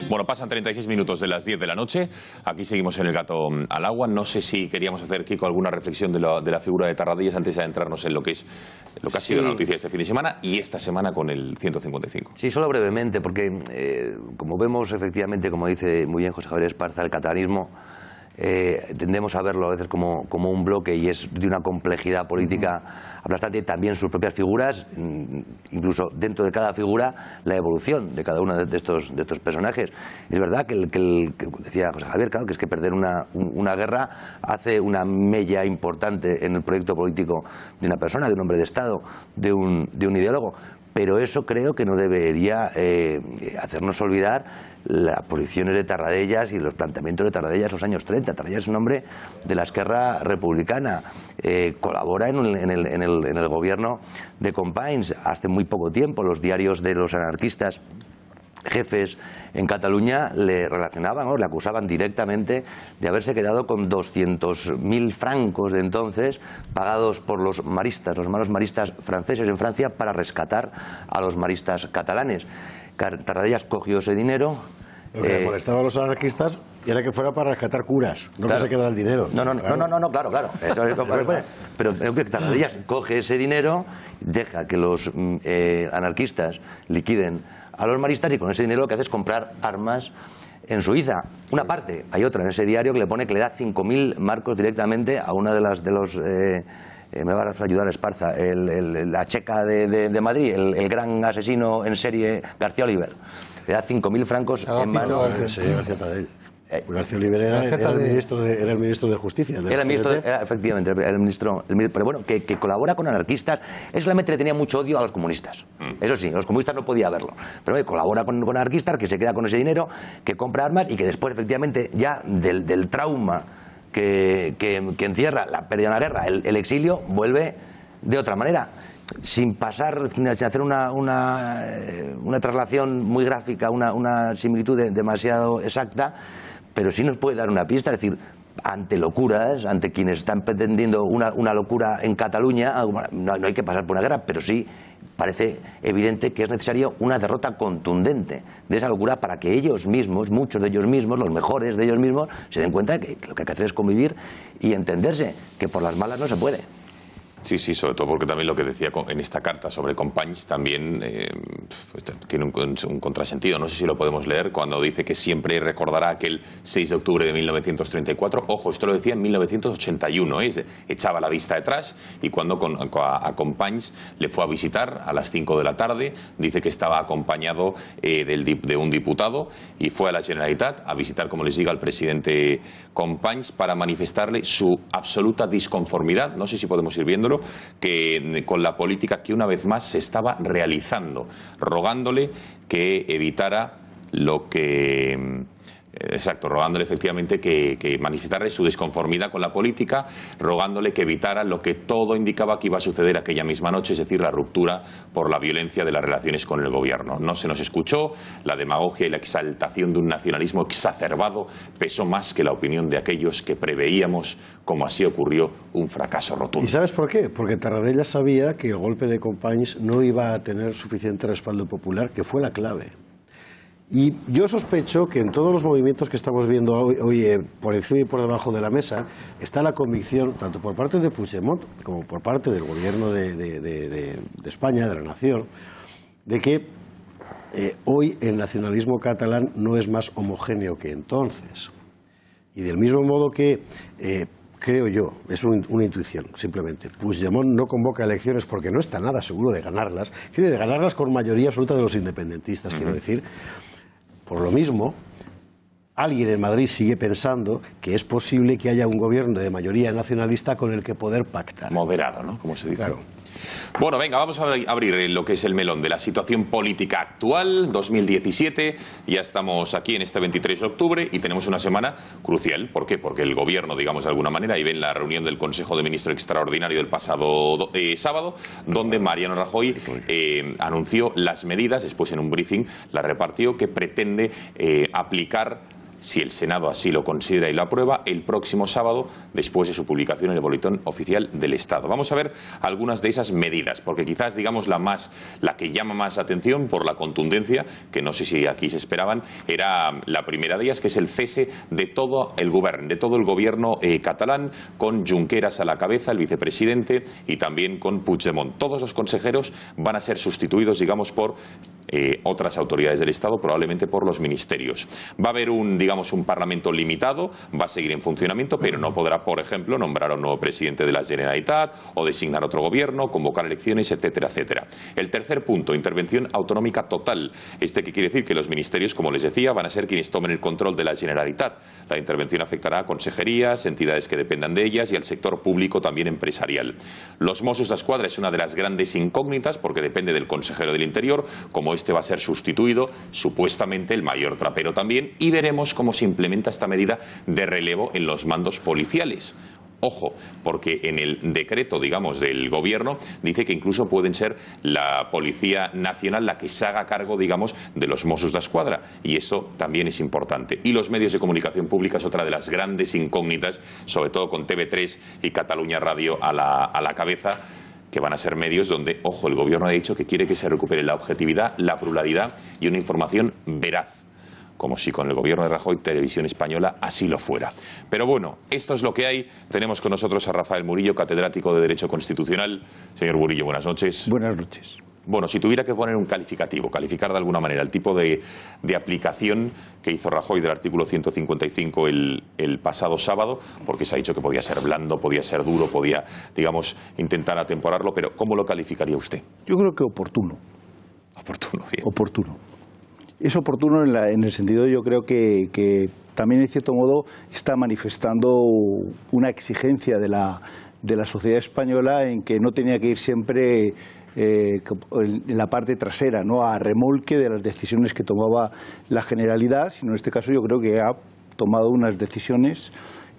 Bueno, pasan 36 minutos de las 10 de la noche. Aquí seguimos en El Gato al Agua. No sé si queríamos hacer, Kiko, alguna reflexión de la figura de Tarradellas antes de adentrarnos en lo que ha sido la noticia de este fin de semana y esta semana con el 155. Sí, solo brevemente, porque como vemos efectivamente, como dice muy bien José Javier Esparza, el catalanismo tendemos a verlo a veces como un bloque y es de una complejidad política aplastante. También sus propias figuras, incluso dentro de cada figura, la evolución de cada uno de estos personajes. Es verdad que decía José Javier, claro, que es que perder una guerra hace una mella importante en el proyecto político de una persona, de un hombre de Estado, de un ideólogo. Pero eso creo que no debería hacernos olvidar las posiciones de Tarradellas y los planteamientos de Tarradellas en los años 30. Tarradellas es un hombre de la Esquerra Republicana, colabora en el gobierno de Companys. Hace muy poco tiempo los diarios de los anarquistas jefes en Cataluña le relacionaban, le acusaban directamente de haberse quedado con 200.000 francos de entonces pagados por los maristas, los malos maristas franceses en Francia, para rescatar a los maristas catalanes. Tarradellas cogió ese dinero. Lo que le molestaba a los anarquistas era que fuera para rescatar curas, no claro, que se quedara el dinero. No, claro. Eso es pero Tarradellas coge ese dinero, deja que los anarquistas liquiden a los maristas y con ese dinero lo que hace es comprar armas en Suiza. Una parte, hay otra en ese diario que le pone que le da 5.000 marcos directamente a una de los me va a ayudar Esparza, la checa de Madrid, el gran asesino en serie García Oliver. Le da 5.000 francos en manos. García Oliver era el ministro de Justicia. Efectivamente, el ministro. Pero bueno, que colabora con anarquistas. Él solamente le tenía mucho odio a los comunistas. Eso sí, los comunistas no podía verlo. Pero colabora con anarquistas, que se queda con ese dinero, que compra armas y que después, efectivamente, ya del trauma que encierra la pérdida de la guerra, el exilio, vuelve de otra manera. Sin hacer una traslación muy gráfica, una similitud demasiado exacta, pero sí nos puede dar una pista. Es decir, ante locuras, ante quienes están pretendiendo una locura en Cataluña, no hay que pasar por una guerra, pero sí parece evidente que es necesaria una derrota contundente de esa locura para que ellos mismos, muchos de ellos mismos, los mejores de ellos mismos, se den cuenta que lo que hay que hacer es convivir y entenderse, que por las malas no se puede. Sí, sí, sobre todo porque también lo que decía en esta carta sobre Companys también tiene un contrasentido. No sé si lo podemos leer cuando dice que siempre recordará aquel 6 de octubre de 1934. Ojo, esto lo decía en 1981, echaba la vista detrás y cuando a Companys le fue a visitar a las 5 de la tarde, dice que estaba acompañado de un diputado y fue a la Generalitat a visitar, como les digo, al presidente Companys para manifestarle su absoluta disconformidad. No sé si podemos ir viéndolo, que con la política que una vez más se estaba realizando, rogándole que evitara lo que... Exacto, rogándole efectivamente que manifestara su desconformidad con la política, rogándole que evitara lo que todo indicaba que iba a suceder aquella misma noche, es decir, la ruptura por la violencia de las relaciones con el gobierno. No se nos escuchó, la demagogia y la exaltación de un nacionalismo exacerbado pesó más que la opinión de aquellos que preveíamos, como así ocurrió, un fracaso rotundo. ¿Y sabes por qué? Porque Tarradellas sabía que el golpe de Companys no iba a tener suficiente respaldo popular, que fue la clave. Y yo sospecho que en todos los movimientos que estamos viendo hoy por encima y por debajo de la mesa está la convicción, tanto por parte de Puigdemont como por parte del gobierno de España, de la nación, de que hoy el nacionalismo catalán no es más homogéneo que entonces. Y del mismo modo que, creo yo, es una intuición, simplemente, Puigdemont no convoca elecciones porque no está nada seguro de ganarlas, quiere de ganarlas con mayoría absoluta de los independentistas, quiero decir. Por lo mismo, alguien en Madrid sigue pensando que es posible que haya un gobierno de mayoría nacionalista con el que poder pactar. Moderado, ¿no? Como se dice. Claro. Bueno, venga, vamos a abrir lo que es el melón de la situación política actual, 2017. Ya estamos aquí en este 23 de octubre y tenemos una semana crucial. ¿Por qué? Porque el gobierno, digamos de alguna manera, ahí ven la reunión del Consejo de Ministros Extraordinario del pasado sábado, donde Mariano Rajoy anunció las medidas, después en un briefing la repartió, que pretende aplicar, si el Senado así lo considera y lo aprueba, el próximo sábado, después de su publicación en el Boletín Oficial del Estado. Vamos a ver algunas de esas medidas, porque quizás, digamos, la que llama más atención por la contundencia, que no sé si aquí se esperaban, era la primera de ellas, que es el cese de todo el gobierno catalán, con Junqueras a la cabeza, el vicepresidente, y también con Puigdemont. Todos los consejeros van a ser sustituidos, digamos, por otras autoridades del Estado, probablemente por los ministerios. Va a haber un Parlamento limitado, va a seguir en funcionamiento, pero no podrá, por ejemplo, nombrar a un nuevo presidente de la Generalitat o designar otro gobierno, convocar elecciones, etcétera, etcétera. El tercer punto, intervención autonómica total. ¿Qué quiere decir? Que los ministerios, como les decía, van a ser quienes tomen el control de la Generalitat. La intervención afectará a consejerías, entidades que dependan de ellas y al sector público también empresarial. Los Mossos d'Esquadra es una de las grandes incógnitas porque depende del consejero del Interior, como este va a ser sustituido, supuestamente el mayor trapero también, y veremos cómo se implementa esta medida de relevo en los mandos policiales. Ojo, porque en el decreto, digamos, del gobierno dice que incluso pueden ser la Policía Nacional la que se haga cargo, digamos, de los Mossos d'Esquadra, y eso también es importante. Y los medios de comunicación pública es otra de las grandes incógnitas, sobre todo con TV3 y Catalunya Radio a la cabeza, que van a ser medios donde, ojo, el gobierno ha dicho que quiere que se recupere la objetividad, la pluralidad y una información veraz, como si con el gobierno de Rajoy Televisión Española así lo fuera. Pero bueno, esto es lo que hay. Tenemos con nosotros a Rafael Murillo, catedrático de Derecho Constitucional. Señor Murillo, buenas noches. Buenas noches. Bueno, si tuviera que poner un calificativo, calificar de alguna manera el tipo de aplicación que hizo Rajoy del artículo 155 el pasado sábado, porque se ha dicho que podía ser blando, podía ser duro, podía, digamos, intentar atemporarlo, pero ¿cómo lo calificaría usted? Yo creo que oportuno. Oportuno, bien. Oportuno. Es oportuno en el sentido, yo creo que también en cierto modo está manifestando una exigencia de la sociedad española en que no tenía que ir siempre en la parte trasera, ¿no?, a remolque de las decisiones que tomaba la Generalidad, sino en este caso yo creo que ha tomado unas decisiones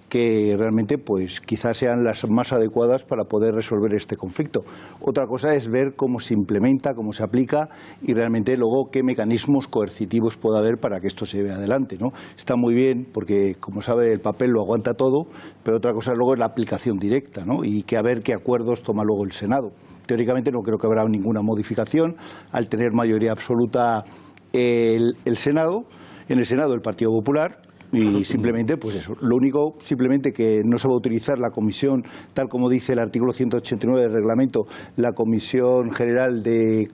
que realmente pues quizás sean las más adecuadas para poder resolver este conflicto. Otra cosa es ver cómo se implementa, cómo se aplica y realmente luego qué mecanismos coercitivos puede haber para que esto se vea adelante, ¿no? Está muy bien porque, como sabe, el papel lo aguanta todo, pero otra cosa luego es la aplicación directa, ¿no? Y que a ver qué acuerdos toma luego el Senado. teóricamente no creo que habrá ninguna modificación al tener mayoría absoluta el Senado. En el Senado el Partido Popular. Y simplemente, pues eso, lo único simplemente que no se va a utilizar la comisión, tal como dice el artículo 189 del reglamento, la Comisión General de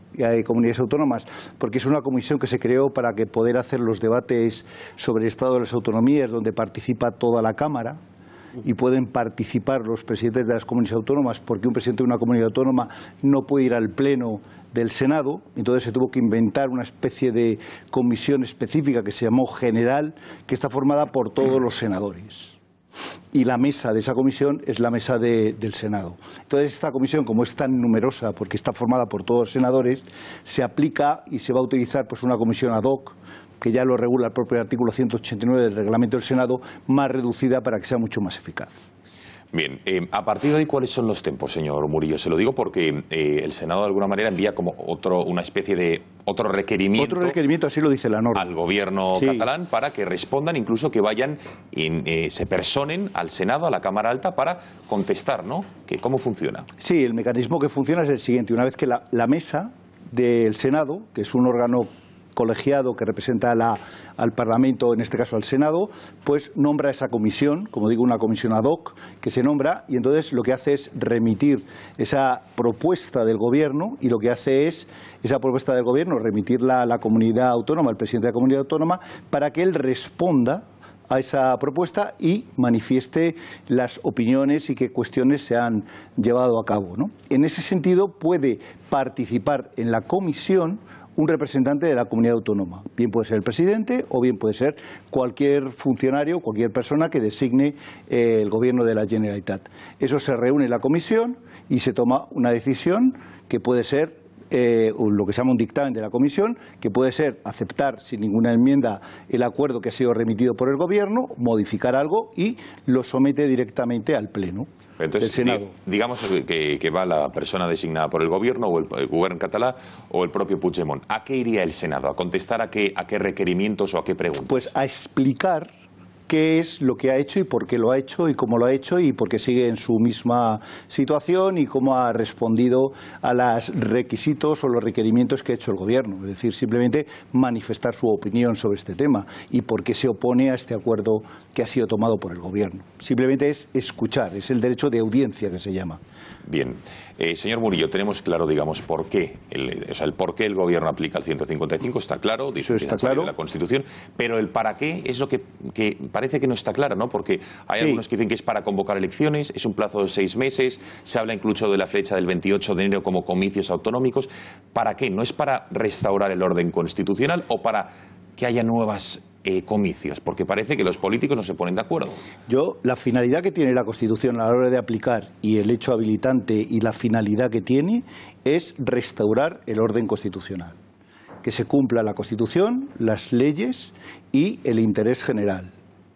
Comunidades Autónomas, porque es una comisión que se creó para que poder hacer los debates sobre el estado de las autonomías, donde participa toda la Cámara, y pueden participar los presidentes de las comunidades autónomas, porque un presidente de una comunidad autónoma no puede ir al Pleno del Senado. Entonces se tuvo que inventar una especie de comisión específica que se llamó General, que está formada por todos los senadores. Y la mesa de esa comisión es la mesa del Senado. Entonces esta comisión, como es tan numerosa, porque está formada por todos los senadores, se aplica y se va a utilizar pues una comisión ad hoc, que ya lo regula el propio artículo 189 del reglamento del Senado, más reducida para que sea mucho más eficaz. Bien, a partir de ahí, ¿cuáles son los tiempos, señor Murillo? Se lo digo porque el Senado de alguna manera envía como una especie de otro requerimiento. Otro requerimiento, así lo dice la norma. Al gobierno catalán para que respondan, incluso que vayan, se personen al Senado, a la Cámara Alta, para contestar, ¿no? ¿Cómo funciona? Sí, el mecanismo que funciona es el siguiente. Una vez que la mesa del Senado, que es un órgano colegiado que representa al Parlamento, en este caso al Senado, pues nombra esa comisión, como digo, una comisión ad hoc que se nombra, y entonces lo que hace es remitir esa propuesta del Gobierno, y lo que hace es esa propuesta del Gobierno remitirla a la comunidad autónoma, al presidente de la comunidad autónoma, para que él responda a esa propuesta y manifieste las opiniones y qué cuestiones se han llevado a cabo, ¿no? En ese sentido puede participar en la comisión un representante de la comunidad autónoma. Bien puede ser el presidente o bien puede ser cualquier funcionario, cualquier persona que designe el gobierno de la Generalitat. Eso se reúne en la comisión y se toma una decisión que puede ser lo que se llama un dictamen de la comisión, que puede ser aceptar sin ninguna enmienda el acuerdo que ha sido remitido por el gobierno, modificar algo y lo somete directamente al Pleno. Entonces, del Senado. Digamos que va la persona designada por el gobierno o el gobierno catalán o el propio Puigdemont. ¿A qué iría el Senado? ¿A contestar a qué requerimientos o a qué preguntas? Pues a explicar qué es lo que ha hecho y por qué lo ha hecho y cómo lo ha hecho y por qué sigue en su misma situación y cómo ha respondido a los requisitos o los requerimientos que ha hecho el Gobierno. Es decir, simplemente manifestar su opinión sobre este tema y por qué se opone a este acuerdo que ha sido tomado por el Gobierno. Simplemente es escuchar, es el derecho de audiencia que se llama. Bien. Señor Murillo, tenemos claro, digamos, por qué. El por qué el Gobierno aplica el 155 está claro, dice está claro. De la Constitución, pero el para qué es lo que parece que no está claro, ¿no? Porque hay algunos que dicen que es para convocar elecciones, es un plazo de 6 meses, se habla incluso de la fecha del 28 de enero como comicios autonómicos. ¿Para qué? ¿No es para restaurar el orden constitucional o para que haya nuevas comicios? Porque parece que los políticos no se ponen de acuerdo. La finalidad que tiene la Constitución a la hora de aplicar y el hecho habilitante y la finalidad que tiene es restaurar el orden constitucional. Que se cumpla la Constitución, las leyes y el interés general.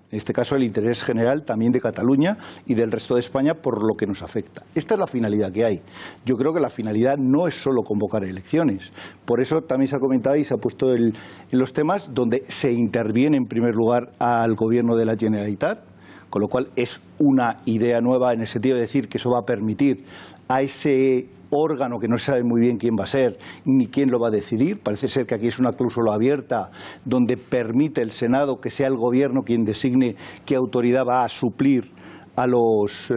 En este caso, el interés general también de Cataluña y del resto de España por lo que nos afecta. Esta es la finalidad que hay. Yo creo que la finalidad no es solo convocar elecciones. Por eso también se ha comentado y se ha puesto en los temas donde se interviene en primer lugar al Gobierno de la Generalitat, con lo cual es una idea nueva en el sentido de decir que eso va a permitir a ese órgano que no se sabe muy bien quién va a ser ni quién lo va a decidir. Parece ser que aquí es una cláusula abierta donde permite el Senado que sea el Gobierno quien designe qué autoridad va a suplir a los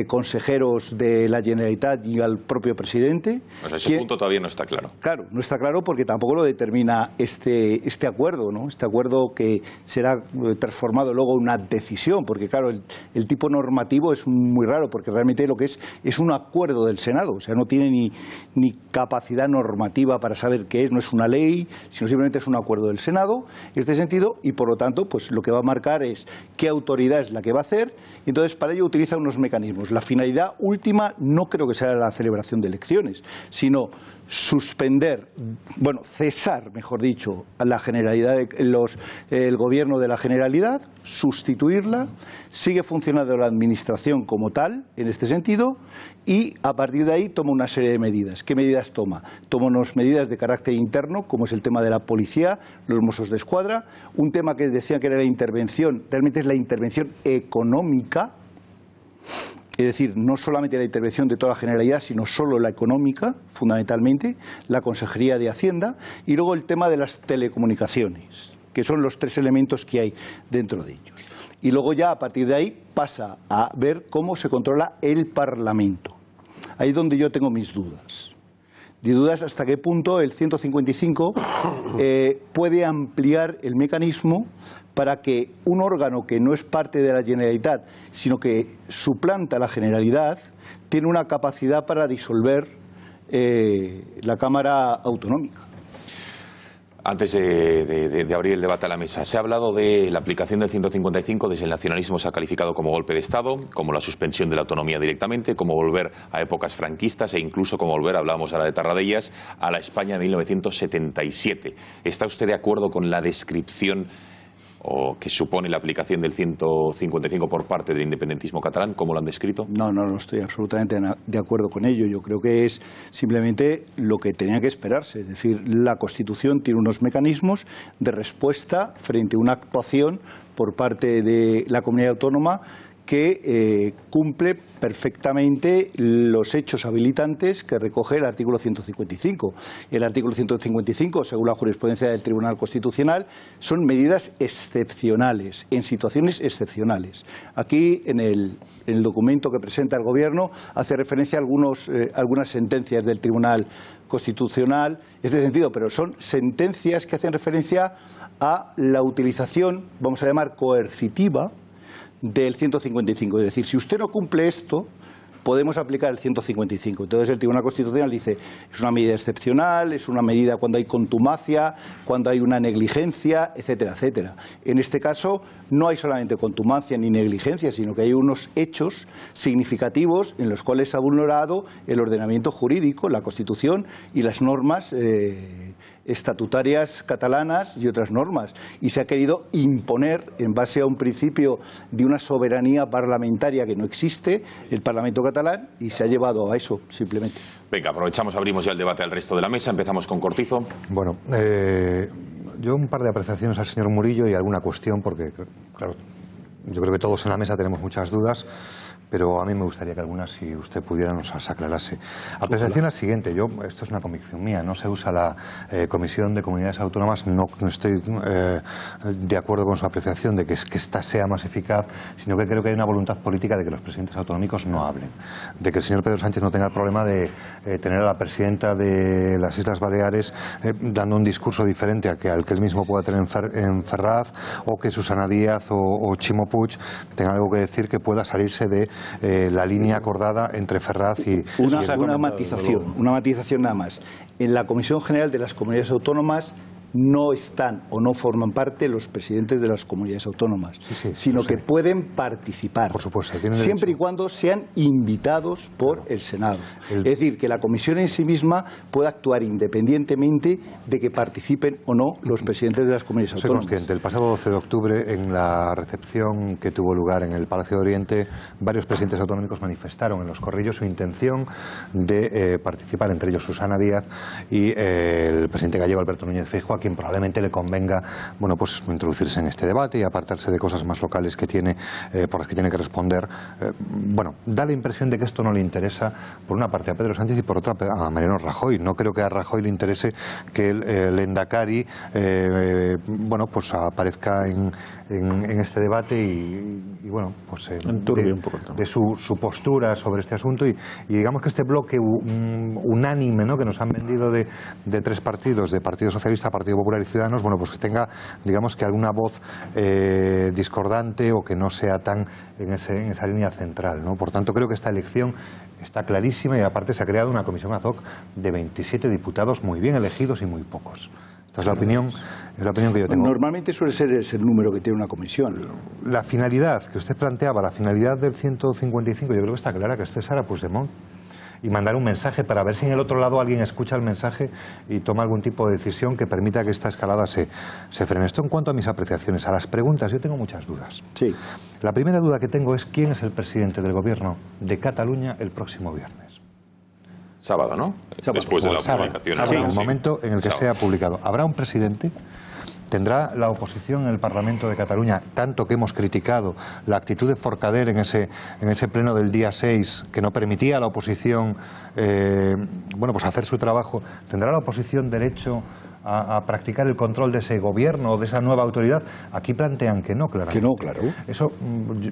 consejeros de la Generalitat y al propio presidente. O sea, ese punto todavía no está claro. Claro, no está claro porque tampoco lo determina este acuerdo, ¿no? Este acuerdo que será transformado luego en una decisión, porque claro, el tipo normativo es muy raro, porque realmente lo que es un acuerdo del Senado, o sea, no tiene ni capacidad normativa para saber qué es, no es una ley, sino simplemente es un acuerdo del Senado, en este sentido, y por lo tanto, pues lo que va a marcar es qué autoridad es la que va a hacer, y entonces para ello utiliza unos mecanismos. La finalidad última no creo que sea la celebración de elecciones, sino cesar, mejor dicho, a la Generalidad, el Gobierno de la Generalidad, sustituirla, sigue funcionando la Administración como tal, en este sentido, y a partir de ahí toma una serie de medidas. ¿Qué medidas toma? Toma unas medidas de carácter interno, como es el tema de la policía, los Mossos de Escuadra, un tema que decían que era la intervención, realmente es la intervención económica Es decir, no solamente la intervención de toda la Generalidad, sino solo la económica, fundamentalmente, la Consejería de Hacienda, y luego el tema de las telecomunicaciones, que son los 3 elementos que hay dentro de ellos. Y luego ya, a partir de ahí, pasa a ver cómo se controla el Parlamento. Ahí es donde yo tengo mis dudas. De dudas hasta qué punto el 155 puede ampliar el mecanismo para que un órgano que no es parte de la Generalitat, sino que suplanta la Generalidad, tiene una capacidad para disolver la Cámara Autonómica. Antes de abrir el debate a la mesa, se ha hablado de la aplicación del 155, desde el nacionalismo se ha calificado como golpe de Estado, como la suspensión de la autonomía directamente, como volver a épocas franquistas e incluso como volver, hablábamos ahora de Tarradellas, a la España de 1977. ¿Está usted de acuerdo con la descripción o que supone la aplicación del 155 por parte del independentismo catalán, como lo han descrito? No estoy absolutamente de acuerdo con ello. Yo creo que es simplemente lo que tenía que esperarse. Es decir, la Constitución tiene unos mecanismos de respuesta frente a una actuación por parte de la comunidad autónoma que cumple perfectamente los hechos habilitantes que recoge el artículo 155. El artículo 155, según la jurisprudencia del Tribunal Constitucional, son medidas excepcionales, en situaciones excepcionales. Aquí, en el documento que presenta el Gobierno, hace referencia a algunas sentencias del Tribunal Constitucional, en este sentido, pero son sentencias que hacen referencia a la utilización, vamos a llamar coercitiva, del 155. Es decir, si usted no cumple esto, podemos aplicar el 155. Entonces el Tribunal Constitucional dice, es una medida excepcional, es una medida cuando hay contumacia, cuando hay una negligencia, etcétera, etcétera. En este caso no hay solamente contumacia ni negligencia, sino que hay unos hechos significativos en los cuales se ha vulnerado el ordenamiento jurídico, la Constitución y las normas estatutarias catalanas y otras normas, y se ha querido imponer, en base a un principio de una soberanía parlamentaria que no existe, el Parlamento catalán, y se ha llevado a eso, simplemente. Venga, aprovechamos, abrimos ya el debate al resto de la mesa. Empezamos con Cortizo. Bueno, yo un par de apreciaciones al señor Murillo y alguna cuestión, porque, claro, yo creo que todos en la mesa tenemos muchas dudas, pero a mí me gustaría que algunas, si usted pudiera, nos las aclarase. Apreciación la siguiente, esto es una convicción mía, no se usa la Comisión de Comunidades Autónomas, no estoy de acuerdo con su apreciación de que esta sea más eficaz, sino que creo que hay una voluntad política de que los presidentes autonómicos no hablen, de que el señor Pedro Sánchez no tenga el problema de tener a la presidenta de las Islas Baleares dando un discurso diferente al que él mismo pueda tener en Ferraz, o que Susana Díaz o Ximo Puig tengan algo que decir que pueda salirse de la línea acordada entre Ferraz y... Una matización nada más. En la Comisión General de las Comunidades Autónomas no están o no forman parte los presidentes de las comunidades autónomas, sino que pueden participar, por supuesto, siempre y cuando sean invitados por el Senado. Es decir, que la comisión en sí misma pueda actuar independientemente de que participen o no los presidentes de las comunidades autónomas. Soy consciente, el pasado 12 de octubre, en la recepción que tuvo lugar en el Palacio de Oriente, varios presidentes autonómicos manifestaron en los corrillos su intención de participar, entre ellos Susana Díaz y el presidente gallego Alberto Núñez Feijóo, quien probablemente le convenga, bueno, pues introducirse en este debate y apartarse de cosas más locales que tiene, por las que tiene que responder. Bueno, da la impresión de que esto no le interesa, por una parte a Pedro Sánchez y por otra a Mariano Rajoy. No creo que a Rajoy le interese que el Endacari, bueno, pues aparezca en este debate y bueno, pues de su postura sobre este asunto y digamos que este bloque unánime, ¿no?, que nos han vendido de tres partidos, de Partido Socialista, Partido Popular y Ciudadanos, bueno, pues que tenga, digamos, que alguna voz discordante o que no sea tan en esa línea central, ¿no? Por tanto, creo que esta elección está clarísima y aparte se ha creado una comisión ad hoc de 27 diputados muy bien elegidos y muy pocos. Esta es la opinión que yo tengo. Normalmente suele ser ese el número que tiene una comisión. La finalidad que usted planteaba, la finalidad del 155, yo creo que está clara, que es cesar a Puigdemont y mandar un mensaje para ver si en el otro lado alguien escucha el mensaje y toma algún tipo de decisión que permita que esta escalada se frene. Esto en cuanto a mis apreciaciones. A las preguntas, yo tengo muchas dudas. Sí. La primera duda que tengo es quién es el presidente del gobierno de Cataluña el próximo viernes. Sábado, ¿no? Después de la publicación. En el momento en el que sea publicado. ¿Habrá un presidente? ¿Tendrá la oposición en el Parlamento de Cataluña, tanto que hemos criticado la actitud de Forcadell en ese pleno del día 6, que no permitía a la oposición pues hacer su trabajo, ¿tendrá la oposición derecho a practicar el control de ese gobierno o de esa nueva autoridad? Aquí plantean que no, claro. Que no, claro. Eso,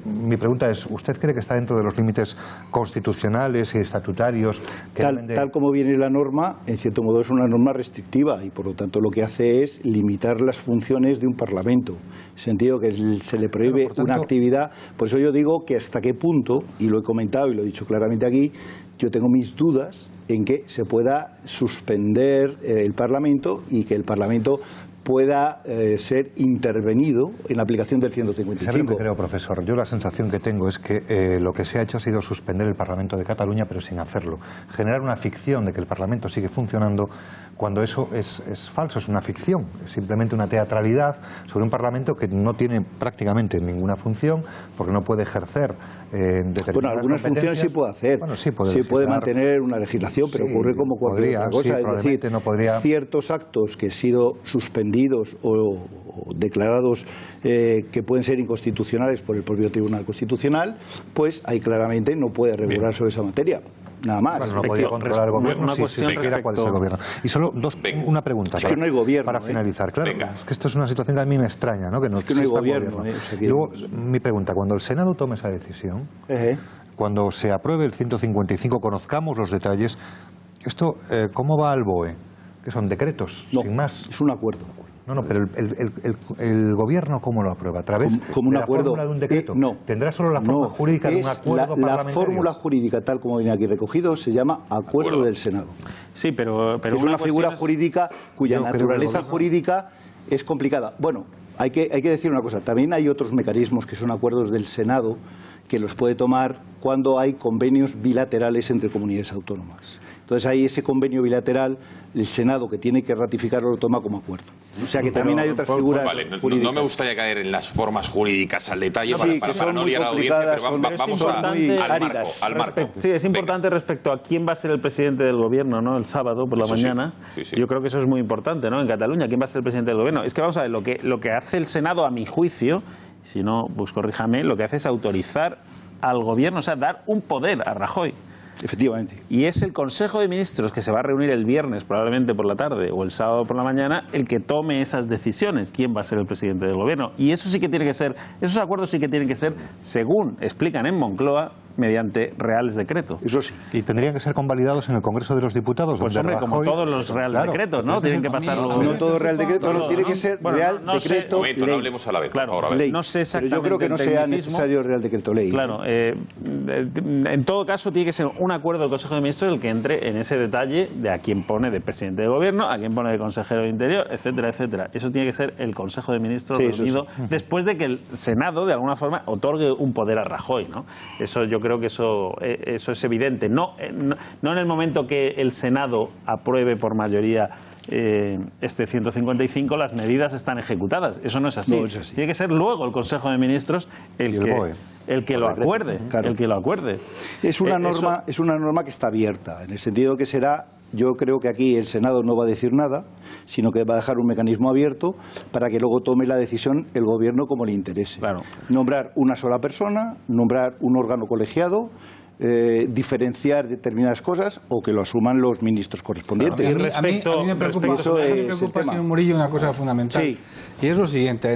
mi pregunta es, ¿usted cree que está dentro de los límites constitucionales y estatutarios? Tal como viene la norma, en cierto modo es una norma restrictiva y por lo tanto lo que hace es limitar las funciones de un Parlamento. En el sentido que se le prohíbe una actividad. Por eso yo digo que hasta qué punto, y lo he comentado y lo he dicho claramente aquí, yo tengo mis dudas en que se pueda suspender el Parlamento y que el Parlamento pueda ser intervenido en la aplicación del 155. ¿Sabe lo que creo, profesor? Yo la sensación que tengo es que lo que se ha hecho ha sido suspender el Parlamento de Cataluña, pero sin hacerlo. Generar una ficción de que el Parlamento sigue funcionando cuando eso es falso, es una ficción. Es simplemente una teatralidad sobre un Parlamento que no tiene prácticamente ninguna función, porque no puede ejercer determinadas Bueno, algunas funciones sí puede hacer. Bueno, sí puede mantener una legislación, pero ocurre como cualquier otra cosa. Es decir, ciertos actos que han sido suspendidos o declarados que pueden ser inconstitucionales por el propio Tribunal Constitucional, pues ahí claramente no puede regular sobre esa materia. Nada más. Bueno, no podía controlar el gobierno si se quiera cuál es el gobierno. Y solo una pregunta es que no hay gobierno, para finalizar. Claro, es que esto es una situación que a mí me extraña, ¿no? Que no hay gobierno. Y luego, mi pregunta, cuando el Senado tome esa decisión, cuando se apruebe el 155, conozcamos los detalles, ¿esto cómo va al BOE? ¿Que son decretos? No, sin más. Es un acuerdo. No, pero el gobierno ¿cómo lo aprueba? ¿A través como un de la acuerdo fórmula de un decreto? No. ¿Tendrá solo la forma jurídica de un acuerdo parlamentario? La fórmula jurídica, tal como viene aquí recogido, se llama acuerdo del Senado. Sí, pero es una figura jurídica cuya naturaleza jurídica es complicada. Bueno, hay que decir una cosa. También hay otros mecanismos que son acuerdos del Senado que los puede tomar cuando hay convenios bilaterales entre comunidades autónomas. Entonces hay ese convenio bilateral, el Senado que tiene que ratificarlo lo toma como acuerdo. O sea que también hay otras figuras jurídicas. No me gustaría caer en las formas jurídicas al detalle para no liar a la audiencia, pero vamos al marco. Sí, es importante respecto a quién va a ser el presidente del gobierno, ¿no? El sábado por la mañana. Sí. Yo creo que eso es muy importante, ¿no? En Cataluña, ¿quién va a ser el presidente del gobierno? Es que vamos a ver, lo que hace el Senado, a mi juicio, si no, pues corríjame, lo que hace es autorizar al gobierno, o sea, dar un poder a Rajoy. Efectivamente. Y es el Consejo de Ministros, que se va a reunir el viernes probablemente por la tarde o el sábado por la mañana, el que tome esas decisiones, quién va a ser el presidente del gobierno. Y eso sí que tiene que ser, esos acuerdos sí que tienen que ser, según explican en Moncloa, mediante reales decretos. Eso sí. ¿Y tendrían que ser convalidados en el Congreso de los Diputados? Pues hombre, Rajoy, como todos los reales decretos, ¿no? Tienen que pasarlo. No todo real decreto, no tiene que ser real decreto ley. No hablemos a la vez. Claro, ley. No sé exactamente. Pero yo creo que no sea necesario real decreto ley. Claro. En todo caso, tiene que ser un acuerdo del Consejo de Ministros el que entre en ese detalle de a quién pone de presidente de gobierno, a quién pone de consejero de Interior, etcétera, etcétera. Eso tiene que ser el Consejo de Ministros reunido después de que el Senado, de alguna forma, otorgue un poder a Rajoy, ¿no? Eso yo creo que eso es evidente. No en el momento que el Senado apruebe por mayoría este 155, las medidas están ejecutadas. Eso no es así. No es así. Tiene que ser luego el Consejo de Ministros el que lo acuerde. Claro. El que lo acuerde. Es una norma que está abierta, en el sentido que será. Yo creo que aquí el Senado no va a decir nada, sino que va a dejar un mecanismo abierto para que luego tome la decisión el Gobierno como le interese. Claro. Nombrar una sola persona, nombrar un órgano colegiado, diferenciar determinadas cosas o que lo asuman los ministros correspondientes. Claro. A mí me preocupa, señor Murillo, una cosa fundamental. Sí. Y es lo siguiente.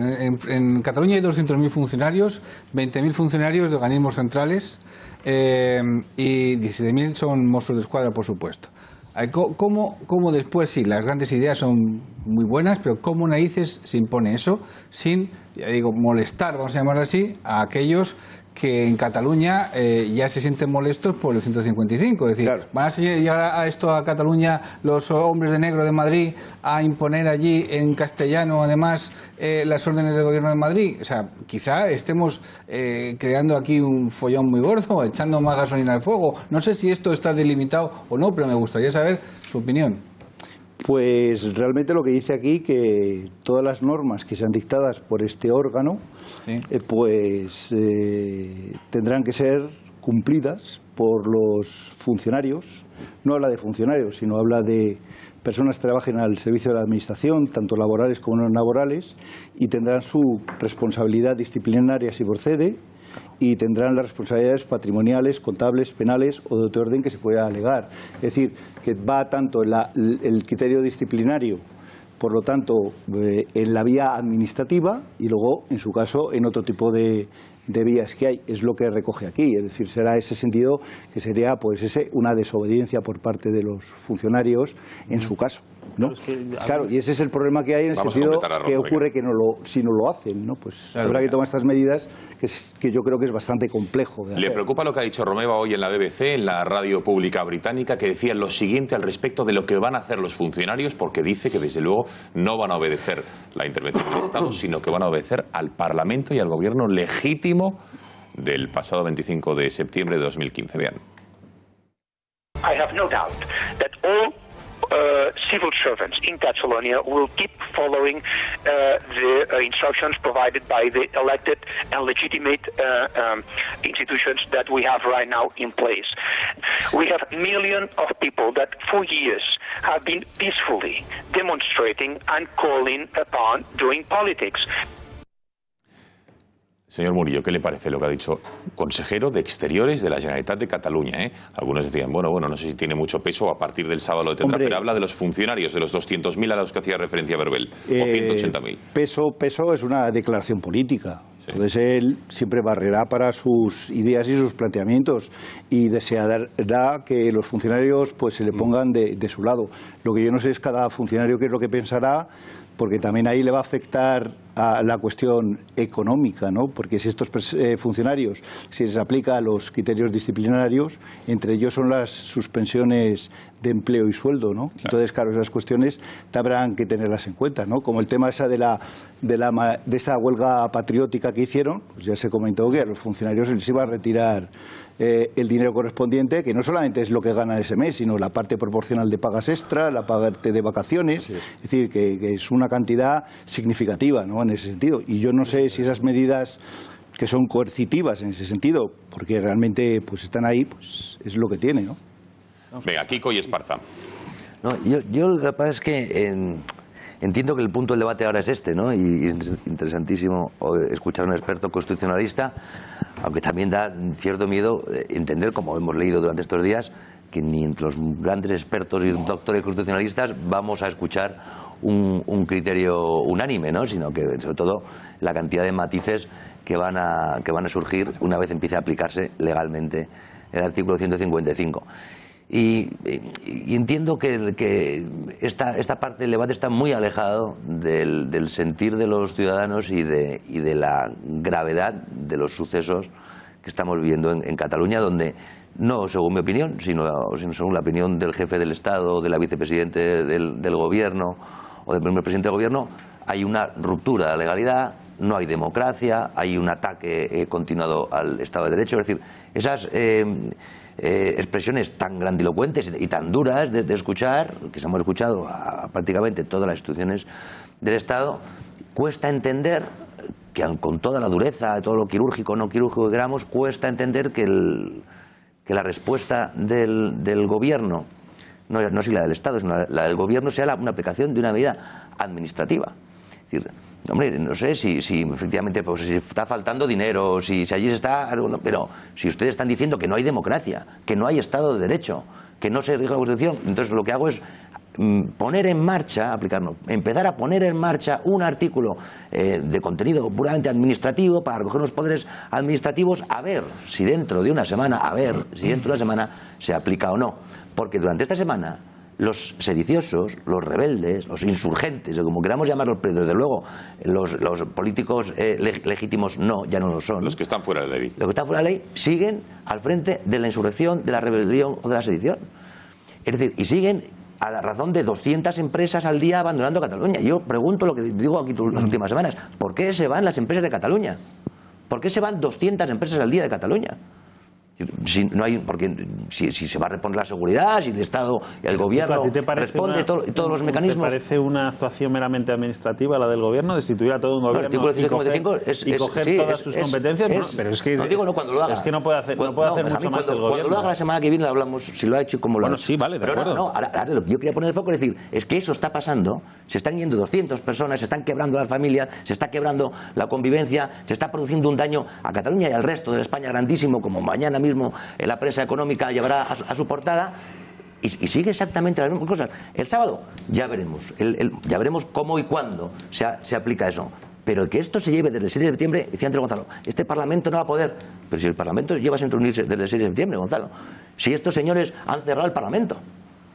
En Cataluña hay 200.000 funcionarios, 20.000 funcionarios de organismos centrales y 17.000 son Mossos de Escuadra, por supuesto. ¿Cómo después, sí, las grandes ideas son muy buenas, pero cómo narices se impone eso sin, ya digo, molestar, vamos a llamarlo así, a aquellos que en Cataluña ya se sienten molestos por el 155? Es decir, claro, ¿van a llegar a esto a Cataluña los hombres de negro de Madrid a imponer allí en castellano, además, las órdenes del Gobierno de Madrid? O sea, quizá estemos creando aquí un follón muy gordo, echando más gasolina al fuego. No sé si esto está delimitado o no, pero me gustaría saber su opinión. Pues realmente lo que dice aquí, que todas las normas que sean dictadas por este órgano, tendrán que ser cumplidas por los funcionarios, no habla de funcionarios, sino habla de personas que trabajen al servicio de la Administración, tanto laborales como no laborales, y tendrán su responsabilidad disciplinaria si procede, y tendrán las responsabilidades patrimoniales, contables, penales o de otro orden que se pueda alegar. Es decir, que va tanto el criterio disciplinario, por lo tanto, en la vía administrativa y luego, en su caso, en otro tipo de vías que hay. Es lo que recoge aquí. Es decir, será ese sentido que sería pues una desobediencia por parte de los funcionarios en su caso, ¿no? Claro, y ese es el problema que hay en el sentido que ocurre que si no lo hacen, ¿no? Pues habrá que tomar estas medidas que yo creo que es bastante complejo de hacer. ¿Le preocupa lo que ha dicho Romeva hoy en la BBC, en la radio pública británica, que decía lo siguiente al respecto de lo que van a hacer los funcionarios? Porque dice que desde luego no van a obedecer la intervención del Estado, sino que van a obedecer al Parlamento y al gobierno legítimo del pasado 25 de septiembre de 2015. Vean. I have no doubt that all civil servants in Catalonia will keep following the instructions provided by the elected and legitimate institutions that we have right now in place. We have millions of people that for years have been peacefully demonstrating and calling upon doing politics. Señor Murillo, ¿qué le parece lo que ha dicho consejero de Exteriores de la Generalitat de Cataluña? Algunos decían, bueno, no sé si tiene mucho peso, a partir del sábado lo tendrá, pero habla de los funcionarios, de los 200.000 a los que hacía referencia Verbel, o 180.000. Peso es una declaración política. Sí. Entonces él siempre barrerá para sus ideas y sus planteamientos y deseará que los funcionarios pues se le pongan de su lado. Lo que yo no sé es cada funcionario qué es lo que pensará, porque también ahí le va a afectar a la cuestión económica, ¿no? Porque si estos funcionarios, si les aplica los criterios disciplinarios, entre ellos son las suspensiones de empleo y sueldo, ¿no? Claro. Entonces, claro, esas cuestiones habrán que tenerlas en cuenta, ¿no? Como el tema esa de esa huelga patriótica que hicieron, pues ya se comentó que a los funcionarios se les iba a retirar el dinero correspondiente, que no solamente es lo que ganan ese mes, sino la parte proporcional de pagas extra, la parte de vacaciones, es decir, que es una cantidad significativa, ¿no? En ese sentido. Y yo no sé si esas medidas que son coercitivas en ese sentido, porque realmente pues están ahí, pues es lo que tiene, ¿no? Venga, Kiko y Esparza. No, yo lo que pasa es que entiendo que el punto del debate ahora es este, ¿no? Y es interesantísimo escuchar a un experto constitucionalista, aunque también da cierto miedo entender, como hemos leído durante estos días, que ni entre los grandes expertos y doctores constitucionalistas vamos a escuchar un criterio unánime, ¿no? Sino que, sobre todo, la cantidad de matices que van a surgir una vez empiece a aplicarse legalmente el artículo 155. Y entiendo que esta parte del debate está muy alejado del sentir de los ciudadanos y de la gravedad de los sucesos que estamos viviendo en Cataluña, donde no según mi opinión, sino según la opinión del jefe del Estado, de la vicepresidente del Gobierno o del primer presidente del Gobierno, hay una ruptura de la legalidad, no hay democracia, hay un ataque continuado al Estado de Derecho. Es decir, esas expresiones tan grandilocuentes y tan duras de escuchar, que se hemos escuchado a prácticamente todas las instituciones del Estado, cuesta entender que con toda la dureza, todo lo quirúrgico o no quirúrgico que queramos, cuesta entender que la respuesta del Gobierno, no si la del Estado, sino la del Gobierno, sea una aplicación de una medida administrativa. Es decir, hombre, no sé si efectivamente pues, si está faltando dinero, si allí se está... Pero si ustedes están diciendo que no hay democracia, que no hay Estado de Derecho, que no se rige la Constitución, entonces lo que hago es poner en marcha, empezar a poner en marcha un artículo de contenido puramente administrativo para recoger los poderes administrativos, a ver si dentro de una semana se aplica o no. Porque durante esta semana los sediciosos, los rebeldes, los insurgentes, o como queramos llamarlos, pero desde luego los políticos legítimos ya no lo son. Los que están fuera de la ley. Los que están fuera de la ley siguen al frente de la insurrección, de la rebelión o de la sedición. Es decir, y siguen a la razón de 200 empresas al día abandonando Cataluña. Yo pregunto lo que digo aquí las últimas semanas, ¿por qué se van las empresas de Cataluña? ¿Por qué se van 200 empresas al día de Cataluña? Porque si se va a reponer la seguridad, si el Estado, el Gobierno responde todos los mecanismos. ¿Te parece una actuación meramente administrativa la del Gobierno, destituir a todo un Gobierno y coger todas sus competencias? Pero es que cuando lo haga. Es que no puede hacer mucho más el Gobierno. Cuando lo haga la semana que viene hablamos si lo ha hecho y cómo lo ha hecho. Bueno, sí, vale, de acuerdo. Ahora lo que yo quería poner el foco es decir, es que eso está pasando, se están yendo 200 personas, se están quebrando las familias, se está quebrando la convivencia, se está produciendo un daño a Cataluña y al resto de España grandísimo, como mañana mismo la prensa económica llevará a su portada, y sigue exactamente las mismas cosas. El sábado ya veremos, ya veremos cómo y cuándo se aplica eso. Pero que esto se lleve desde el 6 de septiembre, decía antes Gonzalo, este Parlamento no va a poder. Pero si el Parlamento lleva sin reunirse desde el 6 de septiembre, Gonzalo, si estos señores han cerrado el Parlamento.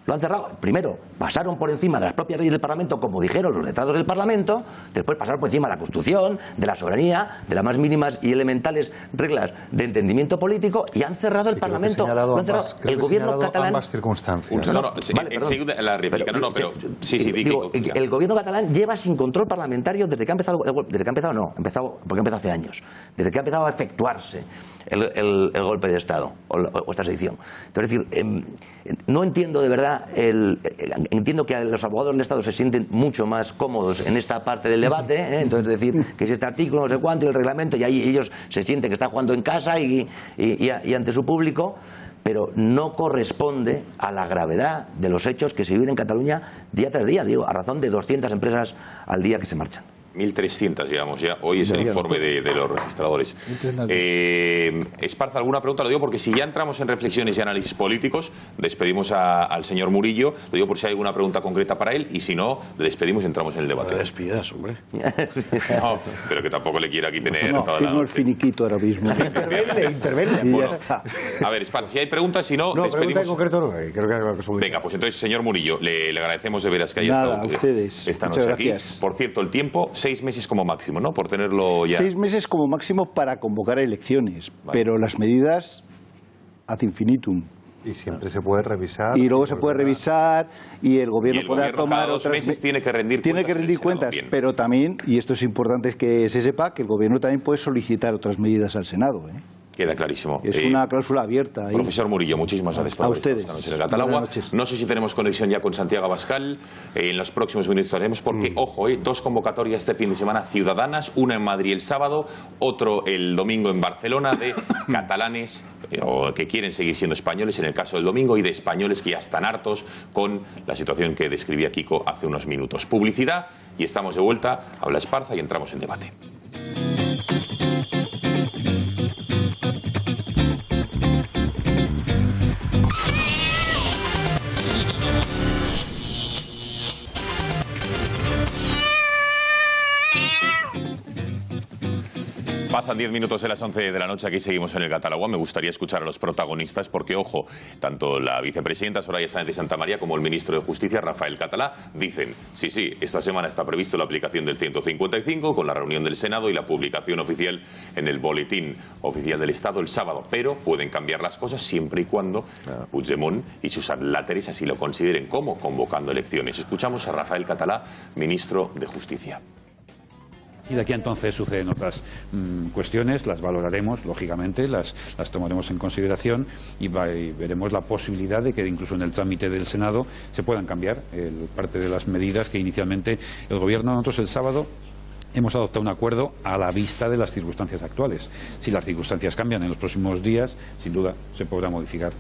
Lo han cerrado. Primero, pasaron por encima de las propias leyes del Parlamento, como dijeron los letrados del Parlamento. Después pasaron por encima de la Constitución, de la soberanía, de las más mínimas y elementales reglas de entendimiento político, y han cerrado el Parlamento. Lo han cerrado. El Gobierno catalán. Ambas circunstancias. La réplica. El Gobierno catalán lleva sin control parlamentario desde que ha empezado. Porque ha empezado hace años. Desde que ha empezado a efectuarse el golpe de Estado o esta sedición. Entonces, es decir, no entiendo de verdad. Entiendo que los abogados del Estado se sienten mucho más cómodos en esta parte del debate, entonces decir que es este artículo, no sé cuánto, y el reglamento, y ahí ellos se sienten que están jugando en casa y ante su público, pero no corresponde a la gravedad de los hechos que se viven en Cataluña día tras día, digo, a razón de 200 empresas al día que se marchan. 1.300 llevamos ya. Hoy es el informe de los registradores. Esparza, ¿alguna pregunta? Lo digo porque si ya entramos en reflexiones y análisis políticos, despedimos al señor Murillo. Lo digo por si hay alguna pregunta concreta para él, y si no, le despedimos y entramos en el debate. No le despidas, hombre. No, pero que tampoco le quiera aquí tener toda la firmo el noche. finiquito ahora mismo. Intervenle. Y Bueno, ya está. a ver, Esparza, si hay preguntas, si no, No, despedimos. pregunta en concreto no, creo que son muy... Venga, pues entonces, señor Murillo, le agradecemos de veras que haya Nada, estado a ustedes. esta Muchas noche aquí. gracias. Por cierto, el tiempo, 6 meses como máximo, ¿no? Por tenerlo ya. 6 meses como máximo para convocar elecciones, pero las medidas ad infinitum. Y siempre se puede revisar. Y luego se puede revisar y el Gobierno Y el podrá gobierno tomar cada 2 otras meses tiene que rendir cuentas, bien. pero también, y esto es importante que se sepa, que el Gobierno también puede solicitar otras medidas al Senado. Queda clarísimo. Es una cláusula abierta. Ahí. Profesor Murillo, muchísimas gracias por a haber estado ustedes. esta noche en el Catalagua. Buenas noches. No sé si tenemos conexión ya con Santiago Abascal. En los próximos minutos haremos, porque, ojo, 2 convocatorias este fin de semana ciudadanas, una en Madrid el sábado, otro el domingo en Barcelona, de catalanes o que quieren seguir siendo españoles en el caso del domingo, y de españoles que ya están hartos con la situación que describía Kiko hace unos minutos. Publicidad, y estamos de vuelta. Habla Esparza y entramos en debate. Pasan 10 minutos de las 11 de la noche, aquí seguimos en el Catalagua. Me gustaría escuchar a los protagonistas porque, ojo, tanto la vicepresidenta Soraya Sáenz de Santamaría como el ministro de Justicia, Rafael Catalá, dicen, sí, esta semana está previsto la aplicación del 155 con la reunión del Senado y la publicación oficial en el Boletín Oficial del Estado el sábado, pero pueden cambiar las cosas siempre y cuando Puigdemont y sus adláteres así lo consideren, como convocando elecciones. Escuchamos a Rafael Catalá, ministro de Justicia. Y de aquí a entonces suceden otras cuestiones, las valoraremos, lógicamente, las tomaremos en consideración y veremos la posibilidad de que incluso en el trámite del Senado se puedan cambiar parte de las medidas que inicialmente el Gobierno. Nosotros el sábado hemos adoptado un acuerdo a la vista de las circunstancias actuales. Si las circunstancias cambian en los próximos días, sin duda se podrá modificar.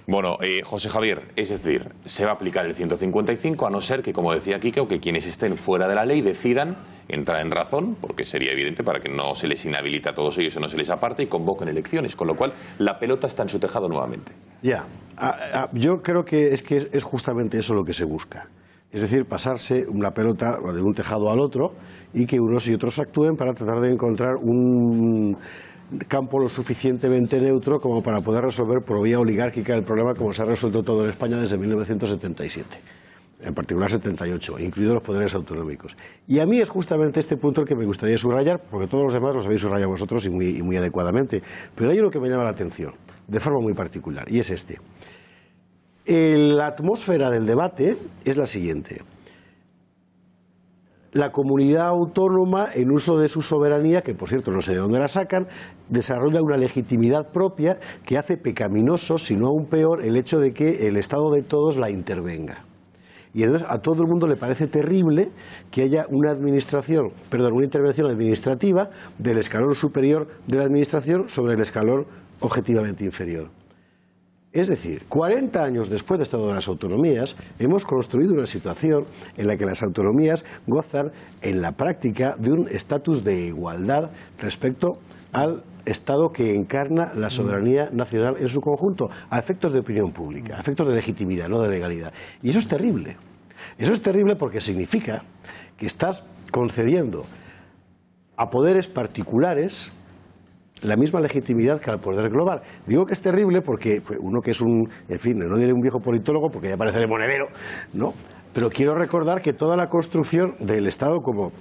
Bueno, José Javier, es decir, se va a aplicar el 155 a no ser que, como decía Kiko, que quienes estén fuera de la ley decidan entrar en razón, porque sería evidente para que no se les inhabilite a todos ellos o no se les aparte, y convoquen elecciones, con lo cual la pelota está en su tejado nuevamente. Ya, yo creo que es justamente eso lo que se busca. Es decir, pasarse una pelota de un tejado al otro y que unos y otros actúen para tratar de encontrar un campo lo suficientemente neutro como para poder resolver por vía oligárquica el problema, como se ha resuelto todo en España desde 1977, en particular 78, incluidos los poderes autonómicos. Y a mí es justamente este punto el que me gustaría subrayar, porque todos los demás los habéis subrayado vosotros y muy adecuadamente, pero hay uno que me llama la atención, de forma muy particular, y es este. La atmósfera del debate es la siguiente. la comunidad autónoma, en uso de su soberanía, que por cierto no sé de dónde la sacan, desarrolla una legitimidad propia que hace pecaminoso, si no aún peor, el hecho de que el Estado de todos la intervenga. Y entonces a todo el mundo le parece terrible que haya una intervención administrativa del escalón superior de la administración sobre el escalón objetivamente inferior. Es decir, 40 años después del Estado de las Autonomías, hemos construido una situación en la que las autonomías gozan en la práctica de un estatus de igualdad respecto al Estado que encarna la soberanía nacional en su conjunto, a efectos de opinión pública, a efectos de legitimidad, no de legalidad. Y eso es terrible. Eso es terrible porque significa que estás concediendo a poderes particulares la misma legitimidad que al poder global. Digo que es terrible porque uno que es no diré un viejo politólogo porque ya parece de monedero, ¿no? Pero quiero recordar que toda la construcción del Estado como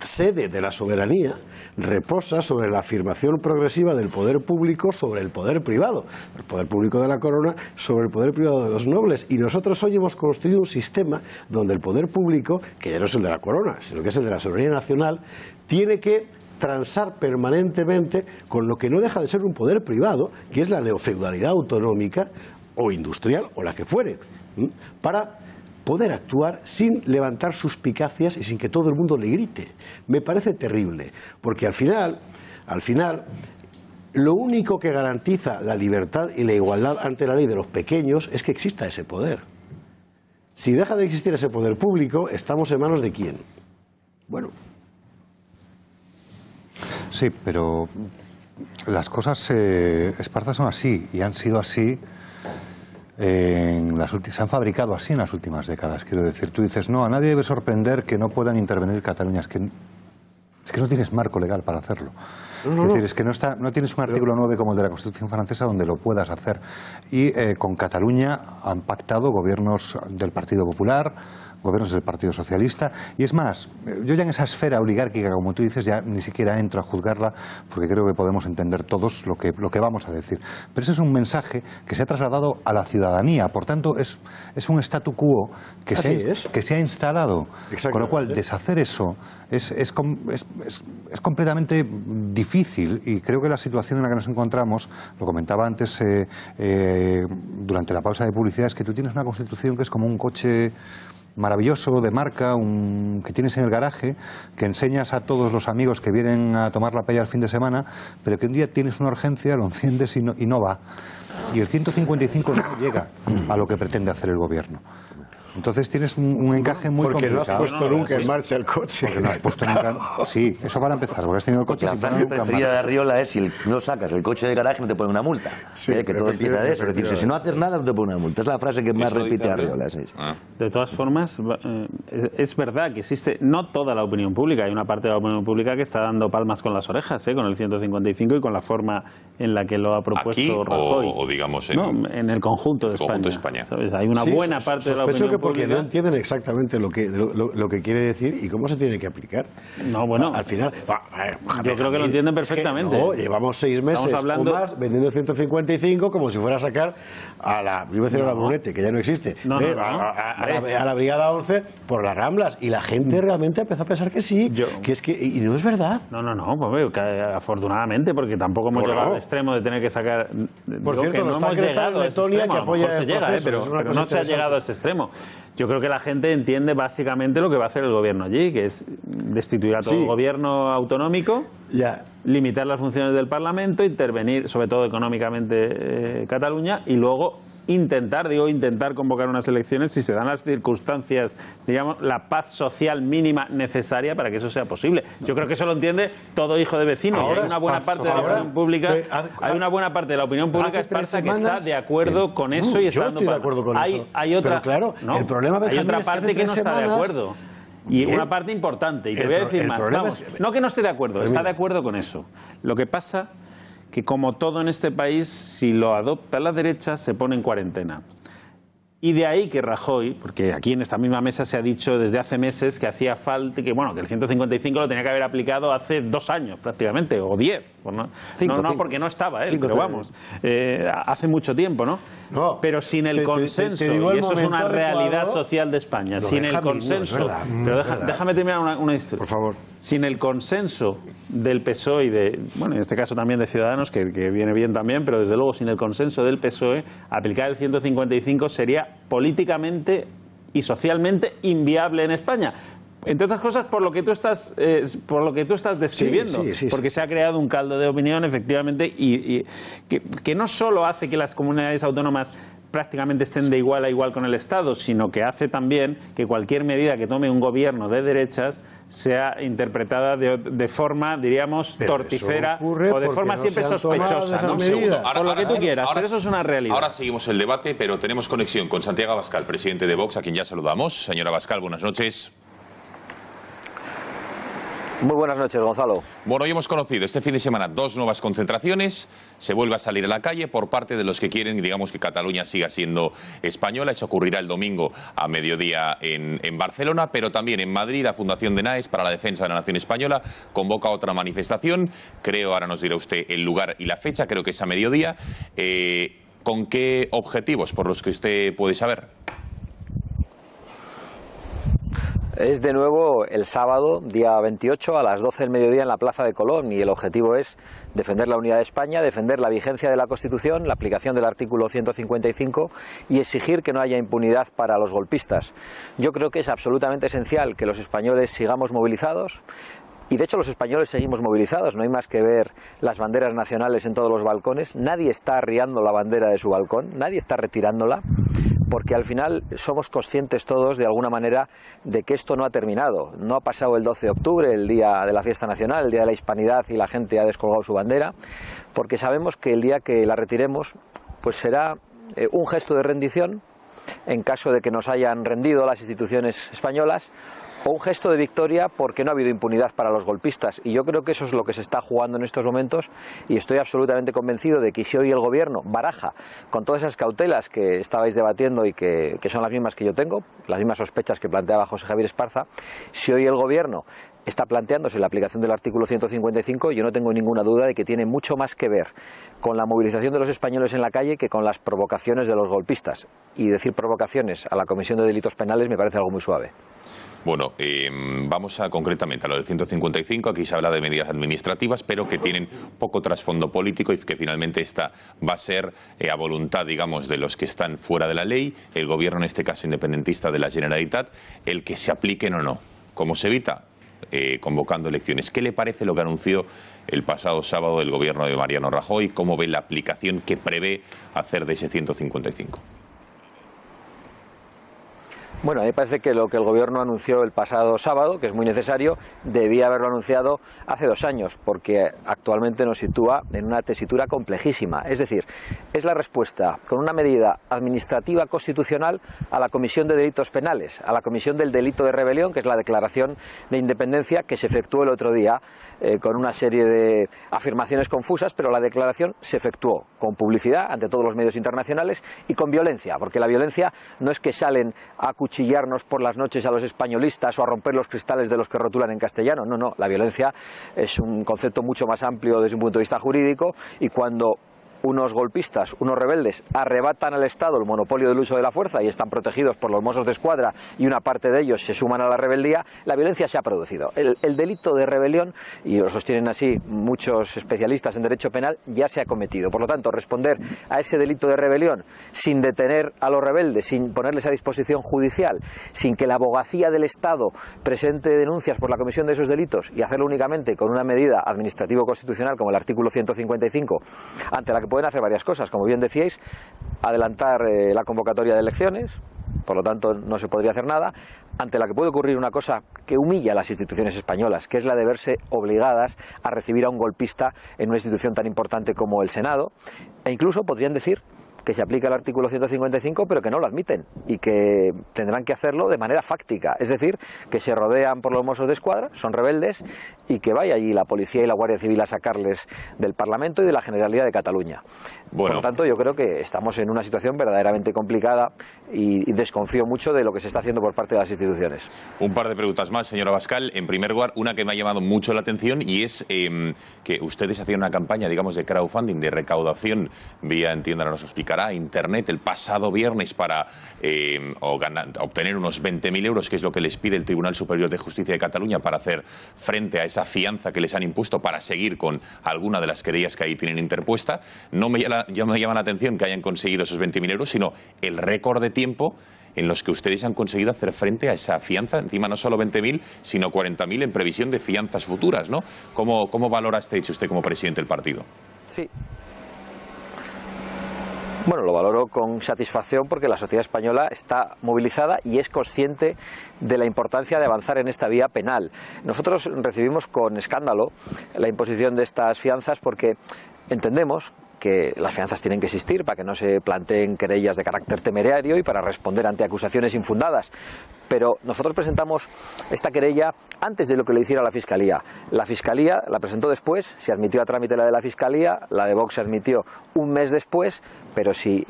sede de la soberanía reposa sobre la afirmación progresiva del poder público sobre el poder privado, el poder público de la corona sobre el poder privado de los nobles, y nosotros hoy hemos construido un sistema donde el poder público, que ya no es el de la corona, sino que es el de la soberanía nacional, tiene que transar permanentemente con lo que no deja de ser un poder privado, que es la neofeudalidad autonómica o industrial o la que fuere, para poder actuar sin levantar suspicacias y sin que todo el mundo le grite. Me parece terrible, porque al final, lo único que garantiza la libertad y la igualdad ante la ley de los pequeños es que exista ese poder. Si deja de existir ese poder público, ¿estamos en manos de quién? Bueno. Sí, pero las cosas, Esparza, son así y han sido así. Se han fabricado así en las últimas décadas, quiero decir. Tú dices, no, a nadie debe sorprender que no puedan intervenir Cataluña. Es que no tienes marco legal para hacerlo. Es decir, es que no tienes un artículo 9 como el de la Constitución francesa donde lo puedas hacer. Y con Cataluña han pactado gobiernos del Partido Popular, gobiernos del Partido Socialista, y es más, yo ya en esa esfera oligárquica, como tú dices, ya ni siquiera entro a juzgarla, porque creo que podemos entender todos lo que vamos a decir. Pero ese es un mensaje que se ha trasladado a la ciudadanía, por tanto es un statu quo que se ha instalado, con lo cual deshacer eso es completamente difícil, y creo que la situación en la que nos encontramos, lo comentaba antes durante la pausa de publicidad, es que tú tienes una Constitución que es como un coche maravilloso de marca, que tienes en el garaje, que enseñas a todos los amigos que vienen a tomar la paella el fin de semana, pero que un día tienes una urgencia, lo enciendes y no va. Y el 155 no llega a lo que pretende hacer el gobierno. Entonces tienes un encaje muy complicado. Porque no has puesto nunca en marcha el coche. Porque no has puesto nunca. Sí, eso para empezar, porque has tenido el coche. La frase preferida de Arriola es: si no sacas el coche de garaje no te ponen una multa. Sí, que todo empieza de eso. Es decir, si no haces nada no te ponen una multa. Es la frase que más repite Arriola. De todas formas, es verdad que existe, no toda la opinión pública, hay una parte de la opinión pública que está dando palmas con las orejas, con el 155 y con la forma en la que lo ha propuesto Rajoy. O digamos en el conjunto de España. ¿Sabes? Hay una buena parte de la opinión pública porque no entienden exactamente lo que quiere decir y cómo se tiene que aplicar. No, bueno, al final, yo creo que lo entienden perfectamente. No, llevamos 6 meses o más vendiendo el 155 como si fuera a sacar a la Brunete, que ya no existe, a la Brigada 11 por las Ramblas, y la gente realmente empezó a pensar que sí, y no es verdad. No, afortunadamente, porque tampoco hemos llegado al extremo de tener que sacar. Por cierto, que no hemos llegado a ese extremo, que apoya el proceso, pero no se ha llegado a ese extremo. Yo creo que la gente entiende básicamente lo que va a hacer el gobierno allí, que es destituir a todo el gobierno autonómico, limitar las funciones del Parlamento, intervenir, sobre todo económicamente, Cataluña, y luego intentar convocar unas elecciones si se dan las circunstancias, digamos, la paz social mínima necesaria para que eso sea posible. Yo creo que eso lo entiende todo hijo de vecino. Hay una buena parte de la opinión pública, Esparza, que está de acuerdo con eso y está estoy de acuerdo con eso. Hay otra, pero claro, el problema, hay otra parte que no está de acuerdo. Y una parte importante, y te voy a decir más. No que no esté de acuerdo, está de acuerdo con eso. Lo que pasa que, como todo en este país, si lo adopta la derecha, se pone en cuarentena. Y de ahí que Rajoy, porque aquí en esta misma mesa se ha dicho desde hace meses que hacía falta, que el 155 lo tenía que haber aplicado hace 2 años prácticamente, o 10. No, porque no estaba él, pero vamos, hace mucho tiempo, ¿no? Pero sin el consenso, y eso es una realidad social de España, sin el consenso, pero déjame terminar una historia. Por favor. Sin el consenso del PSOE y en este caso también de Ciudadanos, que viene bien también, pero desde luego sin el consenso del PSOE, aplicar el 155 sería políticamente y socialmente inviable en España. Entre otras cosas por lo que tú estás describiendo, porque se ha creado un caldo de opinión efectivamente y que no solo hace que las comunidades autónomas prácticamente estén de igual a igual con el Estado, sino que hace también que cualquier medida que tome un gobierno de derechas sea interpretada de forma, diríamos, torticera o de forma siempre sospechosa, ¿no? Por lo que tú quieras, pero eso es una realidad. Ahora seguimos el debate, pero tenemos conexión con Santiago Abascal, presidente de Vox, a quien ya saludamos. Señor Abascal, buenas noches. Muy buenas noches, Gonzalo. Bueno, hoy hemos conocido este fin de semana 2 nuevas concentraciones. Se vuelve a salir a la calle por parte de los que quieren, digamos, que Cataluña siga siendo española. Eso ocurrirá el domingo a mediodía en Barcelona, pero también en Madrid la Fundación de Naes para la Defensa de la Nación Española convoca otra manifestación. Creo, ahora nos dirá usted el lugar y la fecha, creo que es a mediodía. ¿Con qué objetivos, por los que usted puede saber? Es de nuevo el sábado, día 28, a las 12 del mediodía en la Plaza de Colón, y el objetivo es defender la unidad de España, defender la vigencia de la Constitución, la aplicación del artículo 155 y exigir que no haya impunidad para los golpistas. Yo creo que es absolutamente esencial que los españoles sigamos movilizados. Y de hecho los españoles seguimos movilizados, no hay más que ver las banderas nacionales en todos los balcones. Nadie está arriando la bandera de su balcón, nadie está retirándola, porque al final somos conscientes todos de alguna manera de que esto no ha terminado. No ha pasado el 12 de octubre, el día de la fiesta nacional, el día de la hispanidad, y la gente ha descolgado su bandera, porque sabemos que el día que la retiremos pues será un gesto de rendición en caso de que nos hayan rendido las instituciones españolas, o un gesto de victoria porque no ha habido impunidad para los golpistas. Y yo creo que eso es lo que se está jugando en estos momentos, y estoy absolutamente convencido de que si hoy el gobierno baraja con todas esas cautelas que estabais debatiendo y que son las mismas que yo tengo, las mismas sospechas que planteaba José Javier Esparza, si hoy el gobierno está planteándose la aplicación del artículo 155, yo no tengo ninguna duda de que tiene mucho más que ver con la movilización de los españoles en la calle que con las provocaciones de los golpistas. Y decir provocaciones a la Comisión de Delitos Penales me parece algo muy suave. Bueno, vamos concretamente a lo del 155. Aquí se habla de medidas administrativas, pero que tienen poco trasfondo político y que finalmente esta va a ser a voluntad, digamos, de los que están fuera de la ley, el gobierno, en este caso independentista de la Generalitat, el que se apliquen o no. ¿Cómo se evita? Convocando elecciones. ¿Qué le parece lo que anunció el pasado sábado el gobierno de Mariano Rajoy? ¿Cómo ve la aplicación que prevé hacer de ese 155? Bueno, a mí me parece que lo que el Gobierno anunció el pasado sábado, que es muy necesario, debía haberlo anunciado hace 2 años, porque actualmente nos sitúa en una tesitura complejísima. Es decir, es la respuesta con una medida administrativa constitucional a la Comisión de Delitos Penales, a la Comisión del Delito de Rebelión, que es la declaración de independencia que se efectuó el otro día con una serie de afirmaciones confusas, pero la declaración se efectuó con publicidad ante todos los medios internacionales y con violencia, porque la violencia no es que salen a chillarnos por las noches a los españolistas o a romper los cristales de los que rotulan en castellano. No, no, la violencia es un concepto mucho más amplio desde un punto de vista jurídico, y cuando unos golpistas, unos rebeldes, arrebatan al Estado el monopolio del uso de la fuerza y están protegidos por los Mossos de Escuadra y una parte de ellos se suman a la rebeldía, la violencia se ha producido. El delito de rebelión, y lo sostienen así muchos especialistas en derecho penal, ya se ha cometido. Por lo tanto, responder a ese delito de rebelión sin detener a los rebeldes, sin ponerles a disposición judicial, sin que la abogacía del Estado presente denuncias por la comisión de esos delitos, y hacerlo únicamente con una medida administrativo-constitucional como el artículo 155, ante la que pueden hacer varias cosas, como bien decíais, adelantar la convocatoria de elecciones, por lo tanto no se podría hacer nada, ante la que puede ocurrir una cosa que humilla a las instituciones españolas, que es la de verse obligadas a recibir a un golpista en una institución tan importante como el Senado, e incluso podrían decir que se aplica el artículo 155, pero que no lo admiten y que tendrán que hacerlo de manera fáctica, es decir, que se rodean por los Mossos d'Esquadra, son rebeldes, y que vaya allí la policía y la Guardia Civil a sacarles del Parlamento y de la Generalidad de Cataluña. Por lo tanto, yo creo que estamos en una situación verdaderamente complicada y desconfío mucho de lo que se está haciendo por parte de las instituciones. Un par de preguntas más, señor Abascal. En primer lugar, una que me ha llamado mucho la atención y es que ustedes hacían una campaña, digamos, de crowdfunding, de recaudación vía, entiendan, nos explicará, internet el pasado viernes para obtener unos 20.000 euros, que es lo que les pide el Tribunal Superior de Justicia de Cataluña para hacer frente a esa fianza que les han impuesto para seguir con alguna de las querellas que ahí tienen interpuesta. No me llama la atención que hayan conseguido esos 20.000 euros, sino el récord de tiempo en los que ustedes han conseguido hacer frente a esa fianza, encima no solo 20.000, sino 40.000 en previsión de fianzas futuras, ¿no? ¿Cómo valora este hecho usted como presidente del partido? Sí. Bueno, lo valoro con satisfacción porque la sociedad española está movilizada y es consciente de la importancia de avanzar en esta vía penal. Nosotros recibimos con escándalo la imposición de estas fianzas porque entendemos que las fianzas tienen que existir para que no se planteen querellas de carácter temerario y para responder ante acusaciones infundadas. Pero nosotros presentamos esta querella antes de lo que le hiciera la Fiscalía. La Fiscalía la presentó después, se admitió a trámite la de la Fiscalía, la de Vox se admitió un mes después, pero si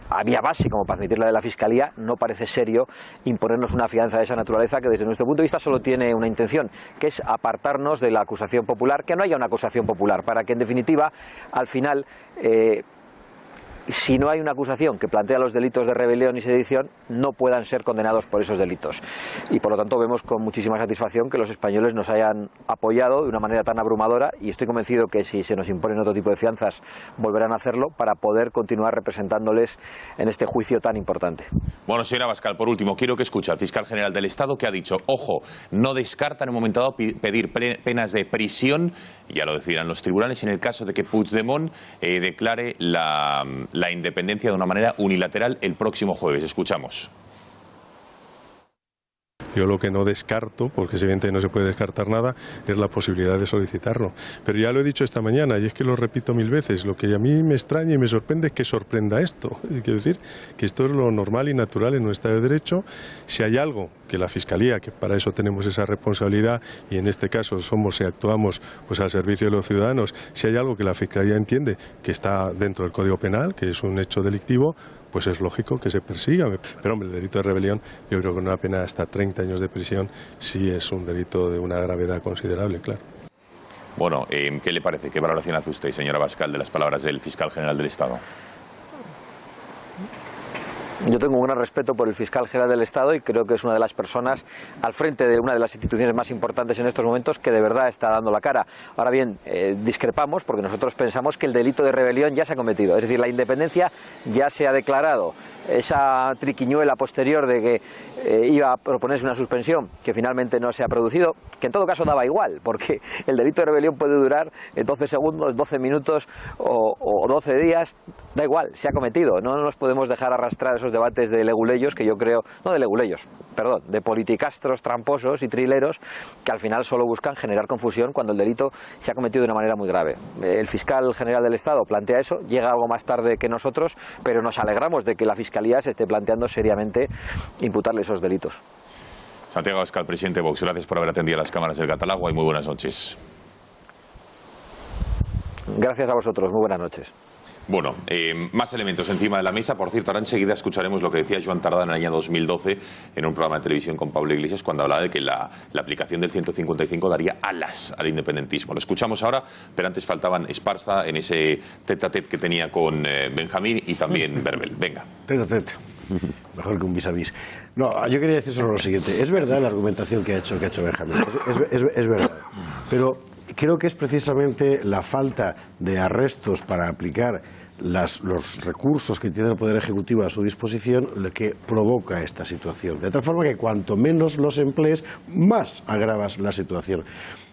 había base como para admitir la de la Fiscalía, no parece serio imponernos una fianza de esa naturaleza que desde nuestro punto de vista solo tiene una intención, que es apartarnos de la acusación popular, que no haya una acusación popular, para que en definitiva, al final, si no hay una acusación que plantea los delitos de rebelión y sedición, no puedan ser condenados por esos delitos. Y por lo tanto vemos con muchísima satisfacción que los españoles nos hayan apoyado de una manera tan abrumadora y estoy convencido que si se nos imponen otro tipo de fianzas volverán a hacerlo para poder continuar representándoles en este juicio tan importante. Bueno, señora Abascal, por último, quiero que escuche al fiscal general del Estado que ha dicho, ojo, no descarta en un momento dado pedir penas de prisión, ya lo decidirán los tribunales, en el caso de que Puigdemont declare la independencia de una manera unilateral el próximo jueves. Escuchamos. Yo lo que no descarto, porque evidentemente no se puede descartar nada, es la posibilidad de solicitarlo. Pero ya lo he dicho esta mañana, y es que lo repito 1000 veces, lo que a mí me extraña y me sorprende es que sorprenda esto. Quiero decir que esto es lo normal y natural en un Estado de Derecho. Si hay algo que la Fiscalía, que para eso tenemos esa responsabilidad, y en este caso somos y actuamos pues al servicio de los ciudadanos, si hay algo que la Fiscalía entiende que está dentro del Código Penal, que es un hecho delictivo, pues es lógico que se persiga. Pero hombre, el delito de rebelión, yo creo que una pena hasta 30 años de prisión sí es un delito de una gravedad considerable, claro. Bueno, ¿qué le parece? ¿Qué valoración hace usted, señora Abascal, de las palabras del fiscal general del Estado? Yo tengo un gran respeto por el fiscal general del Estado y creo que es una de las personas al frente de una de las instituciones más importantes en estos momentos que de verdad está dando la cara. Ahora bien, discrepamos porque nosotros pensamos que el delito de rebelión ya se ha cometido, es decir, la independencia ya se ha declarado. Esa triquiñuela posterior de que iba a proponerse una suspensión que finalmente no se ha producido, que en todo caso daba igual, porque el delito de rebelión puede durar 12 segundos, 12 minutos o 12 días, da igual, se ha cometido. No nos podemos dejar arrastrar esos debates de leguleyos que yo creo, no de leguleyos, perdón, de politicastros tramposos y trileros que al final solo buscan generar confusión cuando el delito se ha cometido de una manera muy grave. El fiscal general del Estado plantea eso, llega algo más tarde que nosotros, pero nos alegramos de que la Fiscalía se esté planteando seriamente imputarle esos delitos. Santiago Abascal, presidente de Vox, gracias por haber atendido a las cámaras del Catalagua y muy buenas noches. Gracias a vosotros, muy buenas noches. Bueno, más elementos encima de la mesa. Por cierto, ahora enseguida escucharemos lo que decía Joan Tardá en el año 2012 en un programa de televisión con Pablo Iglesias cuando hablaba de que la aplicación del 155 daría alas al independentismo. Lo escuchamos ahora, pero antes faltaban Esparza en ese tete-a-tete que tenía con Benjamín y también Berbel. Venga. Tete-a-tete. Mejor que un vis-a-vis. No, yo quería decir solo lo siguiente. Es verdad la argumentación que ha hecho Benjamín. Es verdad. Pero creo que es precisamente la falta de arrestos para aplicar los recursos que tiene el Poder Ejecutivo a su disposición lo que provoca esta situación. De tal forma que cuanto menos los emplees, más agravas la situación.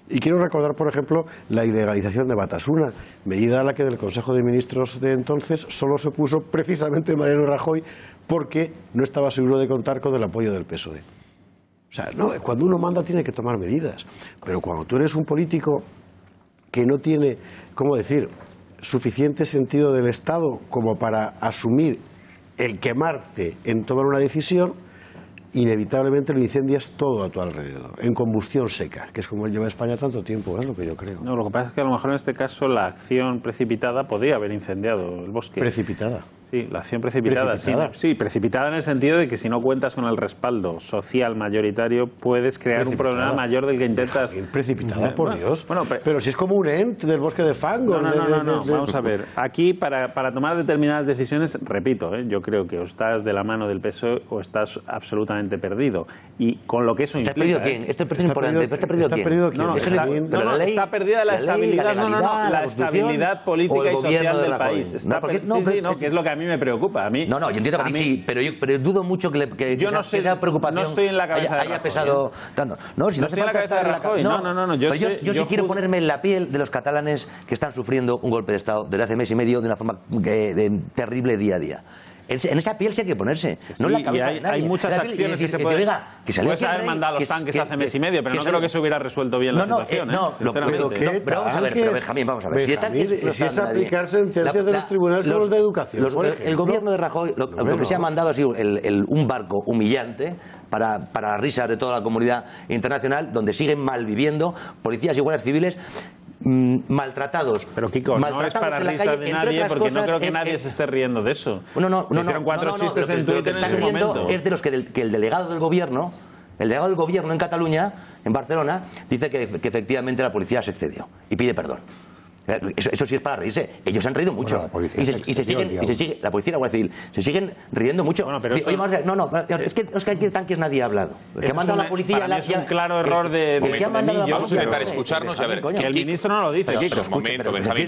Y quiero recordar, por ejemplo, la ilegalización de Batasuna, medida a la que del Consejo de Ministros de entonces solo se opuso precisamente Mariano Rajoy porque no estaba seguro de contar con el apoyo del PSOE. O sea, no, cuando uno manda tiene que tomar medidas, pero cuando tú eres un político que no tiene, ¿cómo decir?, suficiente sentido del Estado como para asumir el quemarte en tomar una decisión, inevitablemente lo incendias todo a tu alrededor, en combustión seca, que es como lleva España tanto tiempo, es lo que yo creo. No, lo que pasa es que a lo mejor en este caso la acción precipitada podría haber incendiado el bosque. ¿Precipitada? Sí, la acción precipitada. Sí, precipitada en el sentido de que si no cuentas con el respaldo social mayoritario puedes crear un problema mayor del que intentas. Precipitada, por Dios. Bueno, pero si es como un ent del bosque de fango. No. Vamos a ver. Aquí para tomar determinadas decisiones, repito, yo creo que o estás de la mano del PSOE o estás absolutamente perdido. Y con lo que eso implica. ¿Está perdido quién? Esto es importante. ¿Está perdido quién? Está perdida la estabilidad. La estabilidad política y social del país. Que es lo que a mí me preocupa. Yo entiendo que sí, pero dudo mucho que esa preocupación no estoy en la cabeza haya pesado tanto. No, si no estoy en la cabeza de Rajoy. Yo sí quiero ponerme en la piel de los catalanes que están sufriendo un golpe de Estado desde hace mes y medio de una forma terrible día a día. En esa piel sí hay que ponerse. No en la cabeza de nadie. Hay muchas acciones que se pueden. Puedes haber mandado a los tanques hace mes y medio, pero no creo que eso hubiera resuelto bien la situación. Pero vamos a ver, Benjamín, vamos a ver. Si es aplicar sentencias de los tribunales como los de educación. El gobierno de Rajoy lo que se ha mandado ha sido un barco humillante para risas de toda la comunidad internacional, donde siguen malviviendo policías y guardias civiles maltratados. Pero Kiko, no es para risas de nadie, porque no creo que nadie se esté riendo de eso. Hicieron 4 chistes en Twitter en ese momento. Es de los que el delegado del gobierno en Cataluña, en Barcelona, dice que efectivamente la policía se excedió y pide perdón. Eso sí es para reírse. Ellos se han reído mucho. La policía la Guardia Civil se siguen riendo mucho. Es que aquí de tanques nadie ha hablado. Que ha mandado la policía. Es un claro error de vamos a intentar escucharnos y a ver. Que el ministro no lo dice. Un momento, Benjamín.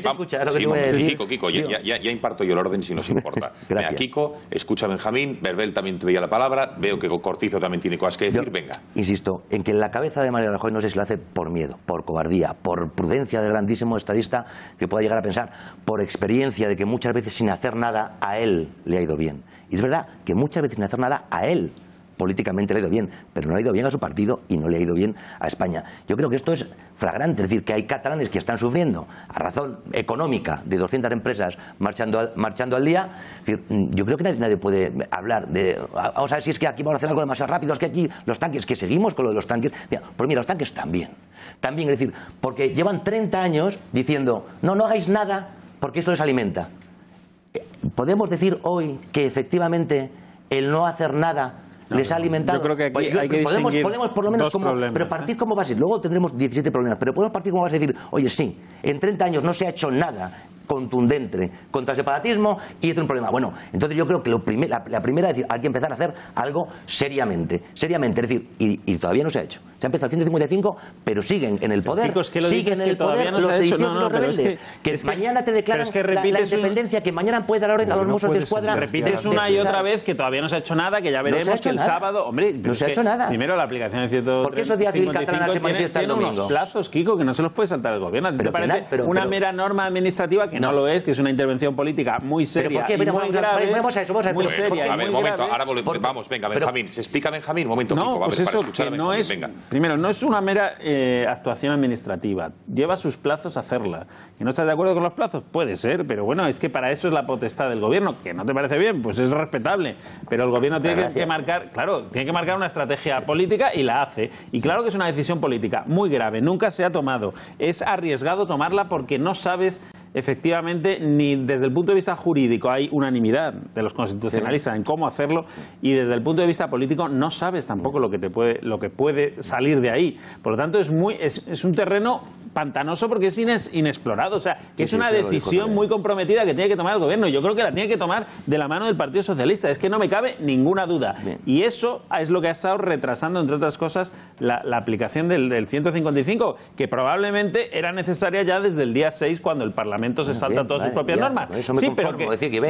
Kiko, ya imparto yo el orden si nos importa. Venga, Kiko, escucha a Benjamín. Verbel también te veía la palabra. Veo que Cortizo también tiene cosas que decir. Venga. Insisto en que en la cabeza de Mariano Rajoy no sé si lo hace por miedo, por cobardía, por prudencia del grandísimo estadista que pueda llegar a pensar, por experiencia de que muchas veces sin hacer nada a él le ha ido bien. Y es verdad que muchas veces sin hacer nada a él políticamente le ha ido bien, pero no le ha ido bien a su partido y no le ha ido bien a España. Yo creo que esto es flagrante, es decir, que hay catalanes que están sufriendo a razón económica de 200 empresas marchando al día. Es decir, yo creo que nadie puede hablar de vamos a ver si es que aquí vamos a hacer algo demasiado rápido, es que aquí los tanques, que seguimos con lo de los tanques. Pues mira, los tanques también, es decir, porque llevan 30 años diciendo no hagáis nada porque esto les alimenta. ¿Podemos decir hoy que efectivamente el no hacer nada les ha alimentado? Yo creo que aquí hay que podemos por lo menos pero partir como base. Luego tendremos 17 problemas, pero podemos partir como base y decir, oye, sí, en 30 años no se ha hecho nada contundente contra el separatismo y este es un problema. Bueno, entonces yo creo que la primera es decir, hay que empezar a hacer algo seriamente, es decir, y todavía no se ha hecho. Se ha empezado el 155, pero siguen en el poder, siguen en el poder los sediciosos y los rebeldes. Que mañana te declaran la independencia, que mañana puede dar la orden a los Mossos de Escuadra. Repites una y otra vez que todavía no se ha hecho nada, que ya veremos que el sábado, hombre, no se ha hecho nada. Primero la aplicación de 155 ¿por qué Sociedad Civil Catalana se manifiesta el domingo? Unos plazos, Kiko, que no se los puede saltar el gobierno. Me parece una mera norma administrativa que no lo es, que es una intervención política muy seria y muy grave. Muy seria. A ver, un momento, ahora vamos, venga, Benjamín. ¿Se explica, Benjamín? Un momento, Kiko, para escuchar a Benjamín, venga. Primero, no es una mera actuación administrativa. Lleva sus plazos a hacerla. ¿Que no estás de acuerdo con los plazos? Puede ser, pero bueno, es que para eso es la potestad del gobierno. ¿Que no te parece bien? Pues es respetable. Pero el gobierno tiene que marcar, tiene que marcar una estrategia política y la hace. Y claro que es una decisión política muy grave. Nunca se ha tomado. Es arriesgado tomarla porque no sabes efectivamente ni desde el punto de vista jurídico hay unanimidad de los constitucionalistas en cómo hacerlo y desde el punto de vista político no sabes tampoco lo que puede salir de ahí. Por lo tanto es un terreno pantanoso porque es inexplorado. O sea, que es una decisión muy comprometida que tiene que tomar el gobierno. Yo creo que la tiene que tomar de la mano del Partido Socialista. Es que no me cabe ninguna duda. Bien. Y eso es lo que ha estado retrasando, entre otras cosas, la aplicación del 155, que probablemente era necesaria ya desde el día 6 cuando el Parlamento se salta todas sus propias normas. Eso me conformo, decir que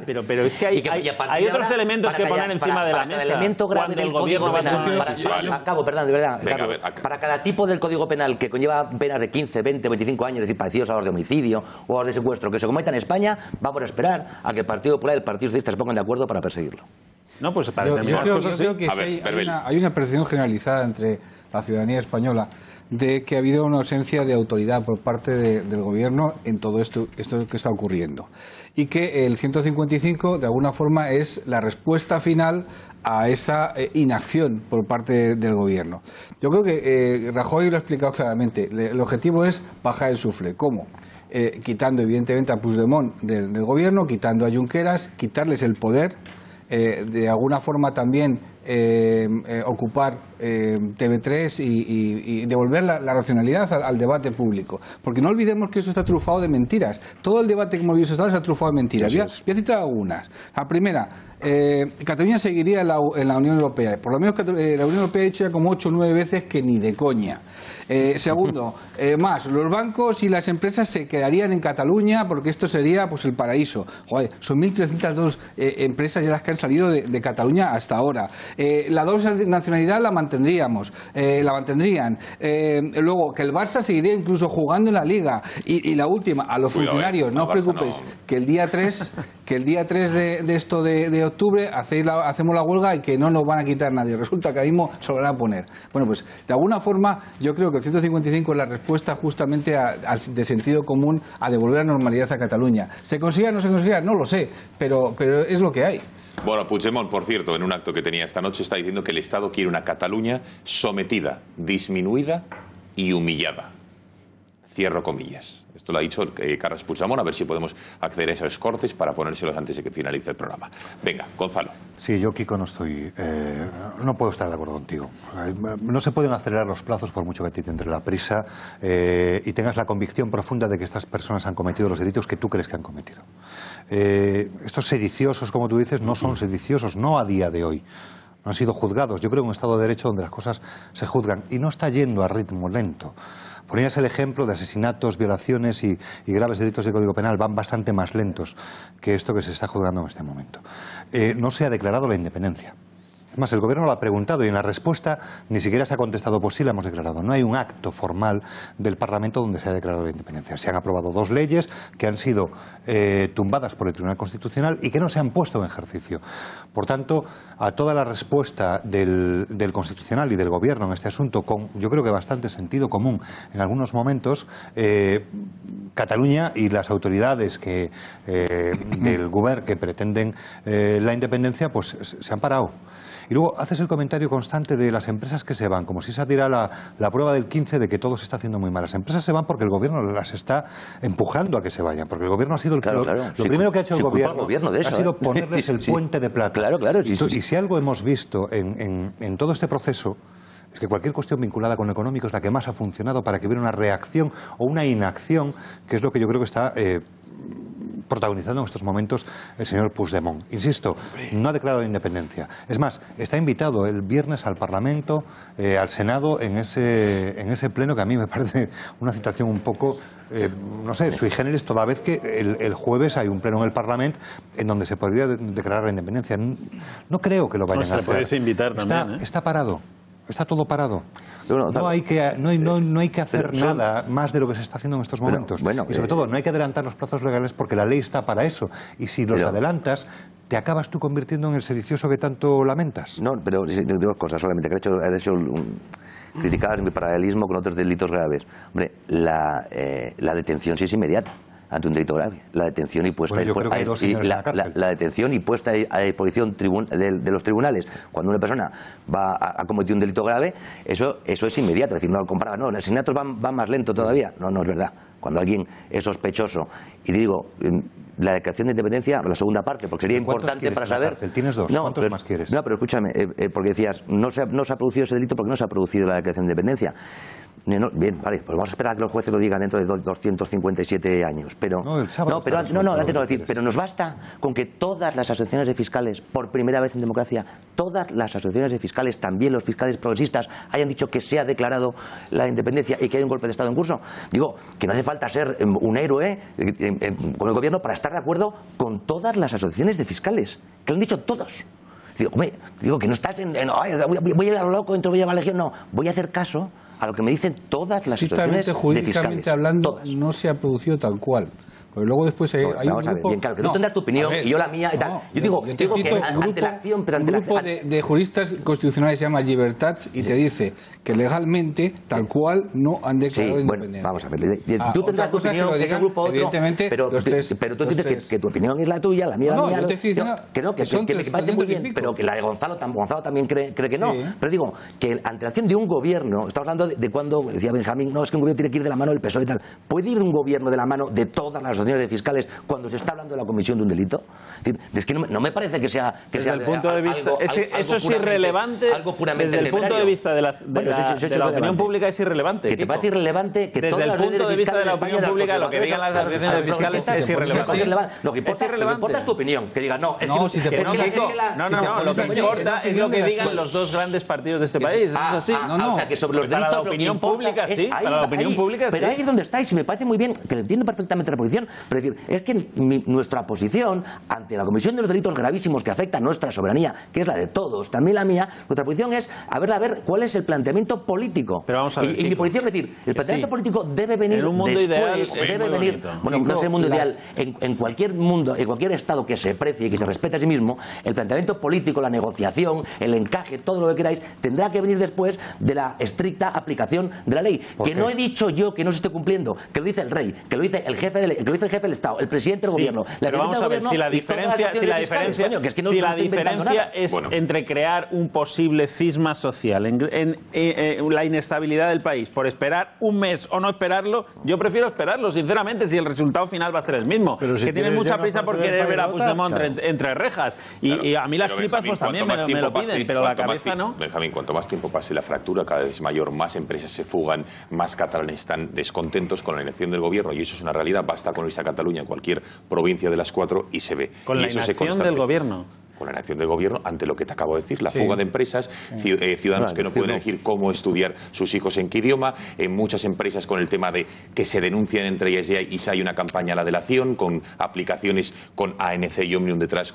pero es que hay otros elementos que poner encima de la mesa cuando el gobierno va a acabo, perdón, de verdad. Para cada tipo del Código Penal que conlleva penas de 15, 20, 25 años, es decir, parecidos a los de homicidio o a los de secuestro, que se cometan en España, vamos a esperar a que el Partido Popular y el Partido Socialista se pongan de acuerdo para perseguirlo. No, pues para yo creo que hay una percepción generalizada entre la ciudadanía española de que ha habido una ausencia de autoridad por parte del Gobierno en todo esto que está ocurriendo. Y que el 155, de alguna forma, es la respuesta final a esa inacción por parte del Gobierno. Yo creo que Rajoy lo ha explicado claramente. El objetivo es bajar el sufle. ¿Cómo? Quitando evidentemente a Puigdemont del Gobierno, quitando a Junqueras, quitarles el poder, de alguna forma también ocupar TV3 y devolver la racionalidad al debate público. Porque no olvidemos que eso está trufado de mentiras. Todo el debate que hemos visto hasta ahora está trufado de mentiras. Voy a citar algunas. La primera, Cataluña seguiría en la Unión Europea. Por lo menos la Unión Europea ha dicho ya como 8 o 9 veces que ni de coña. Segundo, los bancos y las empresas se quedarían en Cataluña porque esto sería pues el paraíso. Joder, son 1.302 empresas ya las que han salido de Cataluña hasta ahora. La doble nacionalidad la mantendríamos, la mantendrían. Luego, que el Barça seguiría incluso jugando en la Liga. Y la última, a los funcionarios, no os preocupéis, que el día 3 de esto de octubre hacemos la huelga y que no nos van a quitar nadie. Resulta que ahí mismo se lo van a poner. Bueno, pues de alguna forma yo creo que el 155 es la respuesta justamente de sentido común a devolver la normalidad a Cataluña. ¿Se consiga o no se consiga? No lo sé, pero es lo que hay. Bueno, Puigdemont, por cierto, en un acto que tenía esta noche, está diciendo que el Estado quiere una Cataluña sometida, disminuida y humillada. Cierro comillas. Esto lo ha dicho Carles Puigdemont, a ver si podemos acceder a esos cortes para ponérselos antes de que finalice el programa. Venga, Gonzalo. Sí, yo, Kiko, no puedo estar de acuerdo contigo. No se pueden acelerar los plazos por mucho que te entre la prisa y tengas la convicción profunda de que estas personas han cometido los delitos que tú crees que han cometido. Estos sediciosos, como tú dices, no son sediciosos, no a día de hoy. No han sido juzgados. Yo creo que un Estado de Derecho donde las cosas se juzgan y no está yendo a ritmo lento. Ponías el ejemplo de asesinatos, violaciones y graves delitos de Código Penal, van bastante más lentos que esto que se está juzgando en este momento. No se ha declarado la independencia. Es más, el Gobierno lo ha preguntado y en la respuesta ni siquiera se ha contestado pues sí la hemos declarado. No hay un acto formal del Parlamento donde se ha declarado la independencia. Se han aprobado 2 leyes que han sido tumbadas por el Tribunal Constitucional y que no se han puesto en ejercicio. Por tanto, a toda la respuesta del Constitucional y del Gobierno en este asunto, con yo creo que bastante sentido común en algunos momentos, Cataluña y las autoridades del Govern que pretenden la independencia pues se han parado. Y luego haces el comentario constante de las empresas que se van, como si esa diera la prueba del 15 de que todo se está haciendo muy mal. Las empresas se van porque el Gobierno las está empujando a que se vayan, porque el Gobierno ha sido lo primero que ha hecho el Gobierno de eso, ha sido ponerles el puente de plata. Y si algo hemos visto en todo este proceso es que cualquier cuestión vinculada con lo económico es la que más ha funcionado para que hubiera una reacción o una inacción, que es lo que yo creo que está protagonizando en estos momentos el señor Puigdemont. Insisto, no ha declarado la independencia. Es más, está invitado el viernes al Parlamento, al Senado, en ese pleno que a mí me parece una situación un poco, no sé, sui generis, toda vez que el jueves hay un pleno en el Parlamento en donde se podría declarar la independencia. No creo que lo vayan a hacer. Invitar también, está parado. Está todo parado. No hay que hacer nada más de lo que se está haciendo en estos momentos. Y sobre todo, no hay que adelantar los plazos legales porque la ley está para eso. Y si los adelantas, te acabas tú convirtiendo en el sedicioso que tanto lamentas. No, pero dos cosas solamente. Que he hecho criticar mi paralelismo con otros delitos graves. Hombre, la detención sí es inmediata ante un delito grave. La detención y puesta la detención y puesta a disposición de los tribunales cuando una persona ha cometido un delito grave, eso es inmediato. Es decir, no lo comparaba, no, los asesinatos van más lento todavía. No es verdad. Cuando alguien es sospechoso, y te digo, la declaración de independencia, la segunda parte, porque sería importante para saber. Tienes 2, ¿cuántos más quieres? No, pero escúchame, porque decías, no se ha producido ese delito porque no se ha producido la declaración de independencia. Bien, vale, pues vamos a esperar a que los jueces lo digan dentro de 257 años. Pero antes no lo decir, pero nos basta con que todas las asociaciones de fiscales, por primera vez en democracia, todas las asociaciones de fiscales, también los fiscales progresistas, hayan dicho que se ha declarado la independencia y que hay un golpe de Estado en curso. Digo, que no hace falta ser un héroe con el Gobierno para estar de acuerdo con todas las asociaciones de fiscales, que lo han dicho todos. Digo que no estás voy a ir a lo loco, entro voy a la legión, no, voy a hacer caso a lo que me dicen todas las asociaciones de fiscales. Jurídicamente hablando, no se ha producido tal cual. Porque luego después hay un grupo... Bien claro, que tú tendrás tu opinión y yo la mía y tal. Yo digo que ante la acción... Pero ante un grupo de juristas constitucionales se llama Llibertats y te dice que legalmente, tal cual, no han declarado independencia. Vamos a ver, tú tendrás tu opinión, que ese grupo otro, pero tú entiendes que tu opinión es la tuya, la mía la mía. Que me parece muy bien, pero que la de Gonzalo también cree que no. Pero digo, que ante la acción de un gobierno, estamos hablando de cuando decía Benjamín, no, es que un gobierno tiene que ir de la mano del PSOE y tal. ¿Puede ir un gobierno de la mano de todas las asociaciones de fiscales cuando se está hablando de la comisión de un delito? Es que no me parece que sea... Desde el punto de vista... Eso es irrelevante. Desde el punto de vista de la opinión pública es irrelevante. Que te parece irrelevante que desde el punto de vista de la opinión pública lo que digan las asociaciones fiscales es irrelevante. Lo que importa es tu opinión. Que digas, no, lo que importa es lo que digan los dos grandes partidos de este país. Eso es así. O sea, que sobre los delitos, para la opinión pública sí. Para la opinión pública sí. Pero ahí es donde estáis, y me parece muy bien, que lo entiendo perfectamente la posición, pero es decir, es que nuestra posición ante la comisión de los delitos gravísimos que afectan nuestra soberanía, que es la de todos, también la mía, nuestra posición es a ver cuál es el planteamiento político. Pero vamos a ver, y mi posición es decir, el planteamiento político debe venir en un mundo después, ideal, debe venir, bueno, no es el mundo ideal, en cualquier mundo, en cualquier estado que se precie y que se respete a sí mismo, el planteamiento político, la negociación, el encaje, todo lo que queráis, tendrá que venir después de la estricta aplicación de la ley. Que no he dicho yo que no se esté cumpliendo, que lo dice el rey, que lo dice el jefe del Estado, el presidente del gobierno, la pero vamos a ver, si la diferencia es entre crear un posible cisma social, en la inestabilidad del país, por esperar un mes o no esperarlo, yo prefiero esperarlo, sinceramente, si el resultado final va a ser el mismo. Que tienen mucha prisa por querer ver a Puigdemont entre rejas. Y a mí las tripas pues también me lo piden, pero la cabeza no. Benjamín, cuanto más tiempo pase, la fractura cada vez es mayor, más empresas se fugan, más catalanes están descontentos con la elección del gobierno, y eso es una realidad. Basta con irse a Cataluña, en cualquier provincia de las 4, y se ve. Con la inacción del gobierno. Con la inacción del gobierno ante lo que te acabo de decir, la fuga de empresas, ciudadanos que no pueden elegir cómo estudiar sus hijos en qué idioma, en muchas empresas con el tema de que se denuncian entre ellas y si hay una campaña a la delación, con aplicaciones con ANC y Omnium detrás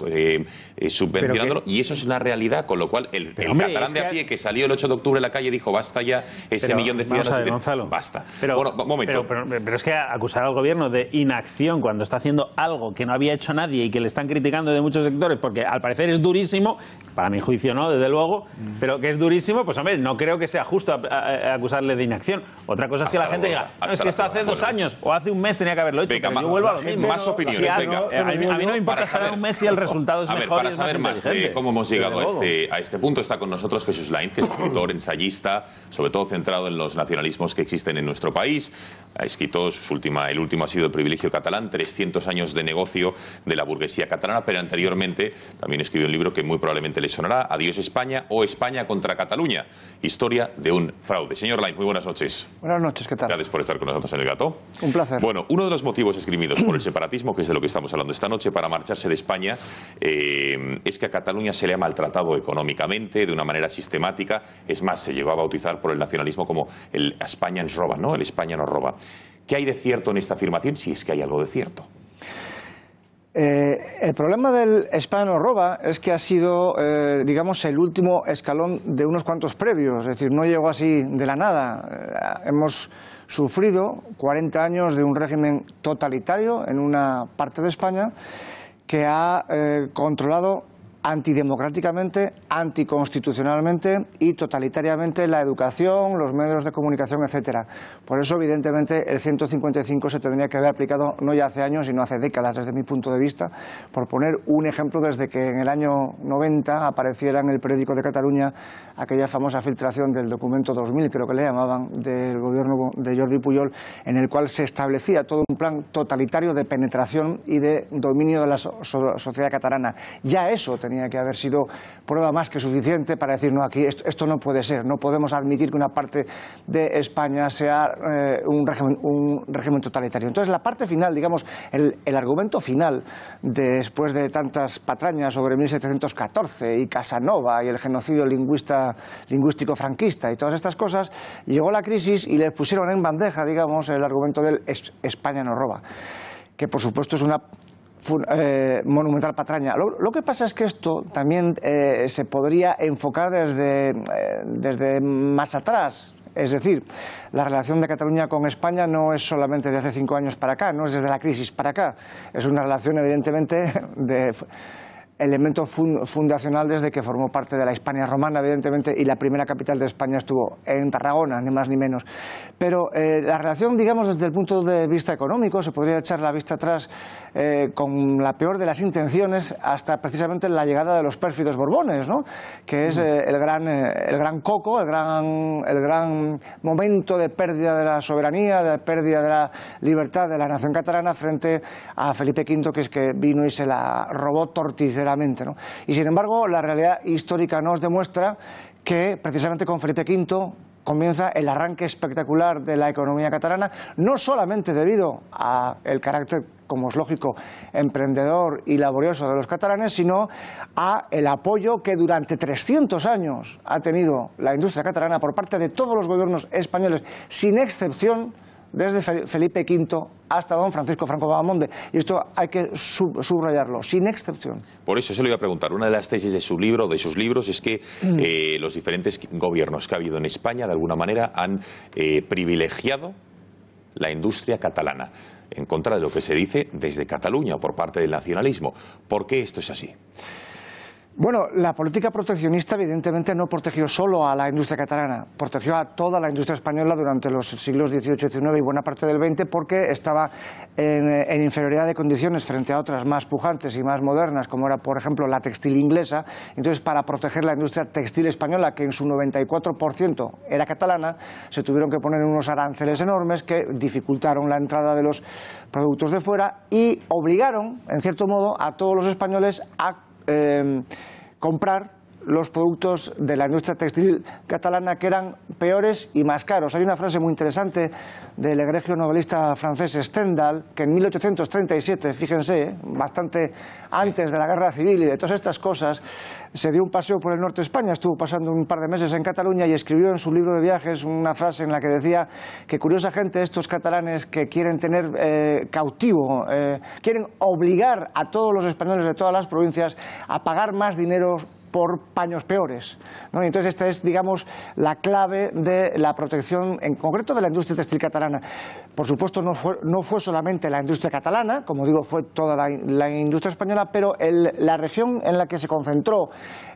subvencionándolo, y eso es una realidad, con lo cual el catalán de a pie que salió el 8 de octubre a la calle dijo basta ya, ese millón de ciudadanos, Gonzalo, basta. Bueno, momento. Pero es que acusar al gobierno de inacción cuando está haciendo algo que no había hecho nadie y que le están criticando de muchos sectores, porque al parecer es durísimo, para mi juicio no, desde luego, pero que es durísimo, pues hombre, no creo que sea justo acusarle de inacción. Otra cosa es que la gente diga, no, es que esto hace 2 años o hace un mes tenía que haberlo hecho, pero yo vuelvo a lo mismo. Más opiniones, venga. A mí no me importa esperar un mes si el resultado es mejor. Para saber más de cómo hemos llegado a este punto, está con nosotros Jesús Lainz, que es escritor, ensayista, sobre todo centrado en los nacionalismos que existen en nuestro país. Ha escrito, el último ha sido El privilegio catalán, 300 años de negocio de la burguesía catalana, pero anteriormente también escribió un libro que muy probablemente le sonará, Adiós España o España contra Cataluña, historia de un fraude. Señor Lainz, muy buenas noches. Buenas noches, ¿qué tal? Gracias por estar con nosotros en El Gato. Un placer. Bueno, uno de los motivos esgrimidos por el separatismo, que es de lo que estamos hablando esta noche, para marcharse de España, es que a Cataluña se le ha maltratado económicamente de una manera sistemática. Es más, se llegó a bautizar por el nacionalismo como el España ens roba, ¿no? El España nos roba. ¿Qué hay de cierto en esta afirmación, si es que hay algo de cierto? El problema del España nos roba es que ha sido, digamos, el último escalón de unos cuantos previos, es decir, no llegó así de la nada. Hemos sufrido 40 años de un régimen totalitario en una parte de España que ha controlado antidemocráticamente, anticonstitucionalmente y totalitariamente la educación, los medios de comunicación, etcétera. Por eso, evidentemente, el 155 se tendría que haber aplicado no ya hace años, sino hace décadas, desde mi punto de vista. Por poner un ejemplo, desde que en el año 90 apareciera en el periódico de Cataluña aquella famosa filtración del documento 2000, creo que le llamaban, del gobierno de Jordi Pujol, en el cual se establecía todo un plan totalitario de penetración y de dominio de la sociedad catalana. Ya eso tenía que haber sido prueba más que suficiente para decir, no, aquí esto no puede ser, no podemos admitir que una parte de España sea un régimen totalitario. Entonces, la parte final, digamos, el argumento final, después de tantas patrañas sobre 1714 y Casanova y el genocidio lingüístico franquista y todas estas cosas, llegó la crisis y le pusieron en bandeja, digamos, el argumento del España nos roba, que por supuesto es una monumental patraña. Lo que pasa es que esto también se podría enfocar desde más atrás, Es decir, la relación de Cataluña con España no es solamente de hace 5 años para acá, no es desde la crisis para acá, es una relación evidentemente de elemento fundacional desde que formó parte de la Hispania romana, evidentemente, y la primera capital de España estuvo en Tarragona, ni más ni menos. Pero la relación, digamos, desde el punto de vista económico, se podría echar la vista atrás con la peor de las intenciones hasta precisamente la llegada de los pérfidos Borbones, ¿no? Que es el gran coco, el gran momento de pérdida de la soberanía, de pérdida de la libertad de la nación catalana frente a Felipe V, que es que vino y se la robó torticeramente, ¿no? Y sin embargo, la realidad histórica nos demuestra que precisamente con Felipe V comienza el arranque espectacular de la economía catalana, no solamente debido al carácter, como es lógico, emprendedor y laborioso de los catalanes, sino a el apoyo que durante 300 años ha tenido la industria catalana por parte de todos los gobiernos españoles, sin excepción, desde Felipe V hasta don Francisco Franco Bahamonde. Y esto hay que subrayarlo, sin excepción. Por eso se lo iba a preguntar. Una de las tesis de su libro, de sus libros, es que los diferentes gobiernos que ha habido en España, de alguna manera, han privilegiado la industria catalana, en contra de lo que se dice desde Cataluña por parte del nacionalismo. ¿Por qué esto es así? Bueno, la política proteccionista evidentemente no protegió solo a la industria catalana, protegió a toda la industria española durante los siglos XVIII, XIX y buena parte del XX porque estaba en inferioridad de condiciones frente a otras más pujantes y más modernas, como era, por ejemplo, la textil inglesa. Entonces, para proteger la industria textil española, que en su 94% era catalana, se tuvieron que poner unos aranceles enormes que dificultaron la entrada de los productos de fuera y obligaron, en cierto modo, a todos los españoles a comprar los productos de la industria textil catalana que eran peores y más caros. Hay una frase muy interesante del egregio novelista francés Stendhal, que en 1837, fíjense, bastante antes de la guerra civil y de todas estas cosas, se dio un paseo por el norte de España, estuvo pasando un par de meses en Cataluña y escribió en su libro de viajes una frase en la que decía que curiosa gente estos catalanes que quieren tener cautivo, quieren obligar a todos los españoles de todas las provincias a pagar más dinero por paños peores, ¿no? Y entonces esta es, digamos, la clave de la protección, en concreto de la industria textil catalana. Por supuesto, no fue solamente la industria catalana, como digo, fue toda la industria española, pero la región en la que se concentró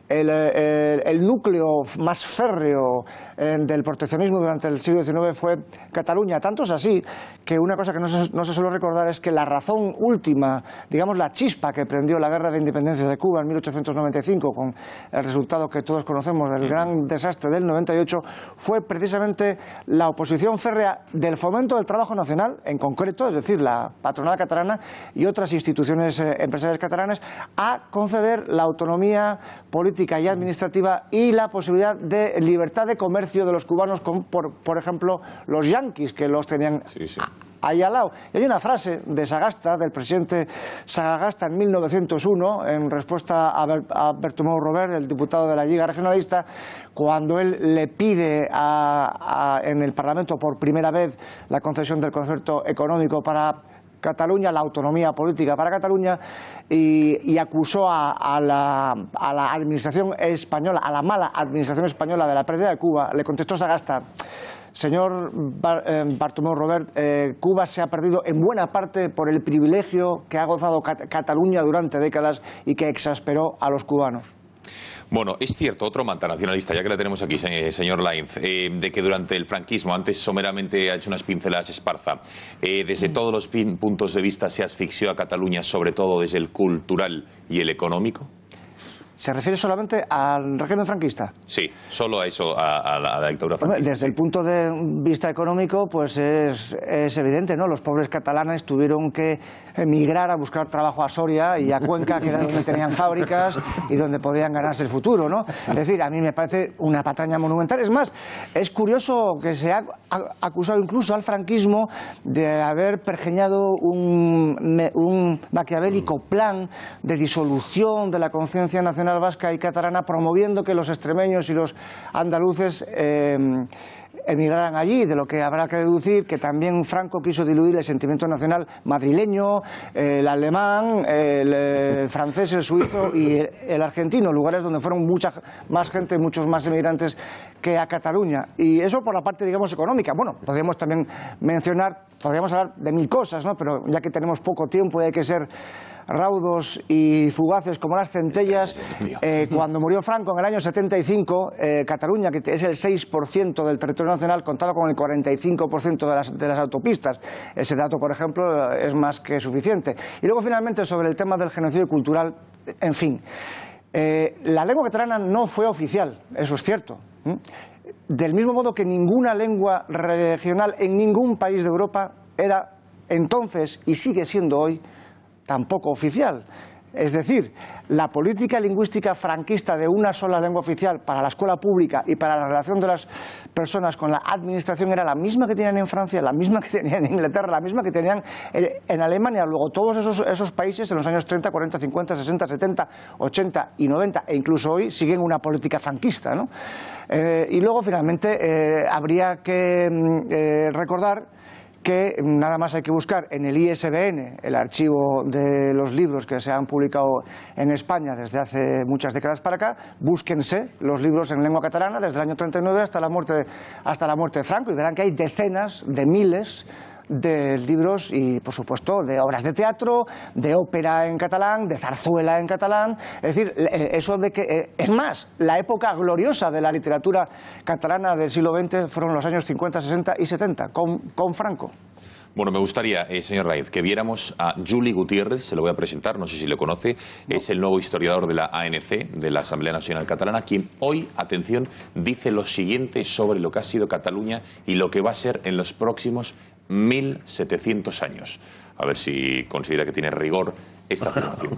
el núcleo más férreo del proteccionismo durante el siglo XIX fue Cataluña. Tanto es así que una cosa que no se suele recordar es que la razón última, digamos la chispa que prendió la guerra de independencia de Cuba en 1895, con el resultado que todos conocemos del gran desastre del 98, fue precisamente la oposición férrea del Fomento del Trabajo Nacional, en concreto, es decir, la patronal catalana y otras instituciones empresariales catalanas, a conceder la autonomía política y administrativa y la posibilidad de libertad de comercio de los cubanos con, por ejemplo, los yanquis, que los tenían ahí al lado. Y hay una frase de Sagasta, del presidente Sagasta en 1901, en respuesta a Bartomeu Robert, el diputado de la Lliga Regionalista, cuando él le pide en el Parlamento por primera vez la concesión del concierto económico para Cataluña, la autonomía política para Cataluña, y acusó a la administración española, a la mala administración española de la pérdida de Cuba. Le contestó Sagasta: señor Bartomeu Robert, Cuba se ha perdido en buena parte por el privilegio que ha gozado Cataluña durante décadas y que exasperó a los cubanos. Bueno, es cierto, otro manta nacionalista, ya que la tenemos aquí, señor Lainz, de que durante el franquismo, antes someramente ha hecho unas pinceladas Esparza, desde todos los puntos de vista se asfixió a Cataluña, sobre todo desde el cultural y el económico. ¿Se refiere solamente al régimen franquista? Sí, solo a eso, a la dictadura franquista. Desde el punto de vista económico, pues es evidente, ¿no? Los pobres catalanes tuvieron que emigrar a buscar trabajo a Soria y a Cuenca, que era donde tenían fábricas y donde podían ganarse el futuro, ¿no? Es decir, a mí me parece una patraña monumental. Es más, es curioso que se ha acusado incluso al franquismo de haber pergeñado un maquiavélico plan de disolución de la conciencia nacional vasca y catalana, promoviendo que los extremeños y los andaluces emigraran allí, de lo que habrá que deducir que también Franco quiso diluir el sentimiento nacional madrileño, el alemán, el francés, el suizo y el argentino, lugares donde fueron mucha más gente, muchos más emigrantes que a Cataluña. Y eso por la parte, digamos, económica. Bueno, podríamos también mencionar, podríamos hablar de mil cosas, ¿no? Pero ya que tenemos poco tiempo y hay que ser raudos y fugaces como las centellas, cuando murió Franco en el año 75, Cataluña, que es el 6% del territorio nacional, contaba con el 45% de las autopistas. Ese dato, por ejemplo, es más que suficiente. Y luego, finalmente, sobre el tema del genocidio cultural, en fin, la lengua catalana no fue oficial, eso es cierto. Del mismo modo que ninguna lengua regional en ningún país de Europa era entonces, y sigue siendo hoy, tampoco oficial. Es decir, la política lingüística franquista de una sola lengua oficial para la escuela pública y para la relación de las personas con la administración era la misma que tenían en Francia, la misma que tenían en Inglaterra, la misma que tenían en Alemania. Luego todos esos países en los años 30, 40, 50, 60, 70, 80 y 90 e incluso hoy siguen una política franquista, ¿no? Y luego finalmente habría que recordar que nada más hay que buscar en el ISBN, el archivo de los libros que se han publicado en España desde hace muchas décadas para acá, búsquense los libros en lengua catalana desde el año 39 hasta la muerte de Franco y verán que hay decenas de miles de libros y, por supuesto, de obras de teatro, de ópera en catalán, de zarzuela en catalán. Es decir, eso de que... es más, la época gloriosa de la literatura catalana del siglo XX fueron los años 50, 60 y 70, con Franco. Bueno, me gustaría, señor Raiz, que viéramos a Juli Gutiérrez, se lo voy a presentar, no sé si lo conoce, es el nuevo historiador de la ANC, de la Asamblea Nacional Catalana, quien hoy, atención, dice lo siguiente sobre lo que ha sido Cataluña y lo que va a ser en los próximos 1700 años. A ver si considera que tiene rigor esta afirmación.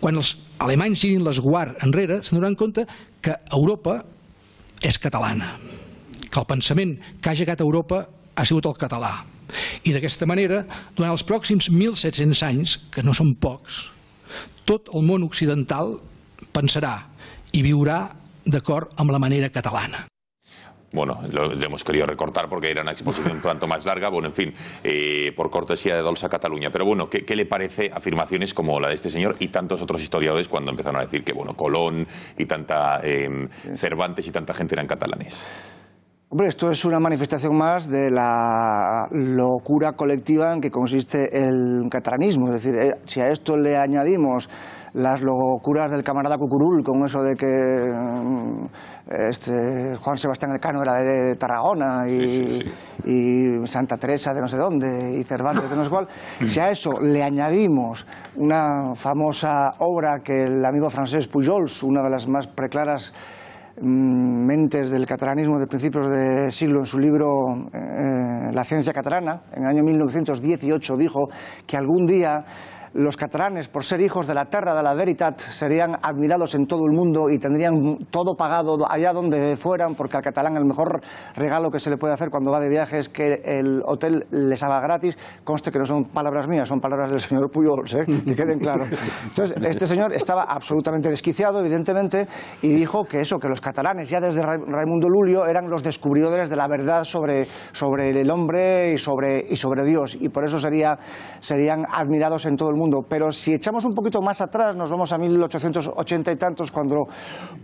Quan els alemanys girin l'esguard enrere, s'adonaran compte que Europa és catalana, que el pensament que ha llegat a Europa ha sigut el català. I d'aquesta manera, durant els pròxims 1.700 anys, que no són pocs, tot el món occidental pensarà i viurà d'acord amb la manera catalana. Bueno, lo hemos querido recortar porque era una exposición un tanto más larga, bueno, en fin, por cortesía de Dolça Cataluña. Pero bueno, ¿qué le parece afirmaciones como la de este señor y tantos otros historiadores cuando empezaron a decir que, bueno, Colón y tanta Cervantes y tanta gente eran catalanes? Hombre, esto es una manifestación más de la locura colectiva en que consiste el catalanismo. Es decir, si a esto le añadimos las locuras del camarada Cucurul, con eso de que Juan Sebastián Elcano era de Tarragona y Santa Teresa de no sé dónde y Cervantes de no sé cuál, si a eso le añadimos una famosa obra que el amigo francés Pujols, una de las más preclaras mentes del catalanismo de principios de siglo, en su libro La ciencia catalana, en el año 1918 dijo que algún día los catalanes, por ser hijos de la terra de la veritat, serían admirados en todo el mundo y tendrían todo pagado allá donde fueran, porque al catalán el mejor regalo que se le puede hacer cuando va de viaje es que el hotel les haga gratis. Conste que no son palabras mías, son palabras del señor Pujols, que queden claros. Entonces, este señor estaba absolutamente desquiciado, evidentemente, y dijo que eso, que los catalanes ya desde Raimundo Lulio eran los descubridores de la verdad sobre el hombre y sobre Dios, y por eso serían admirados en todo el mundo. Pero si echamos un poquito más atrás, nos vamos a 1880 y tantos, cuando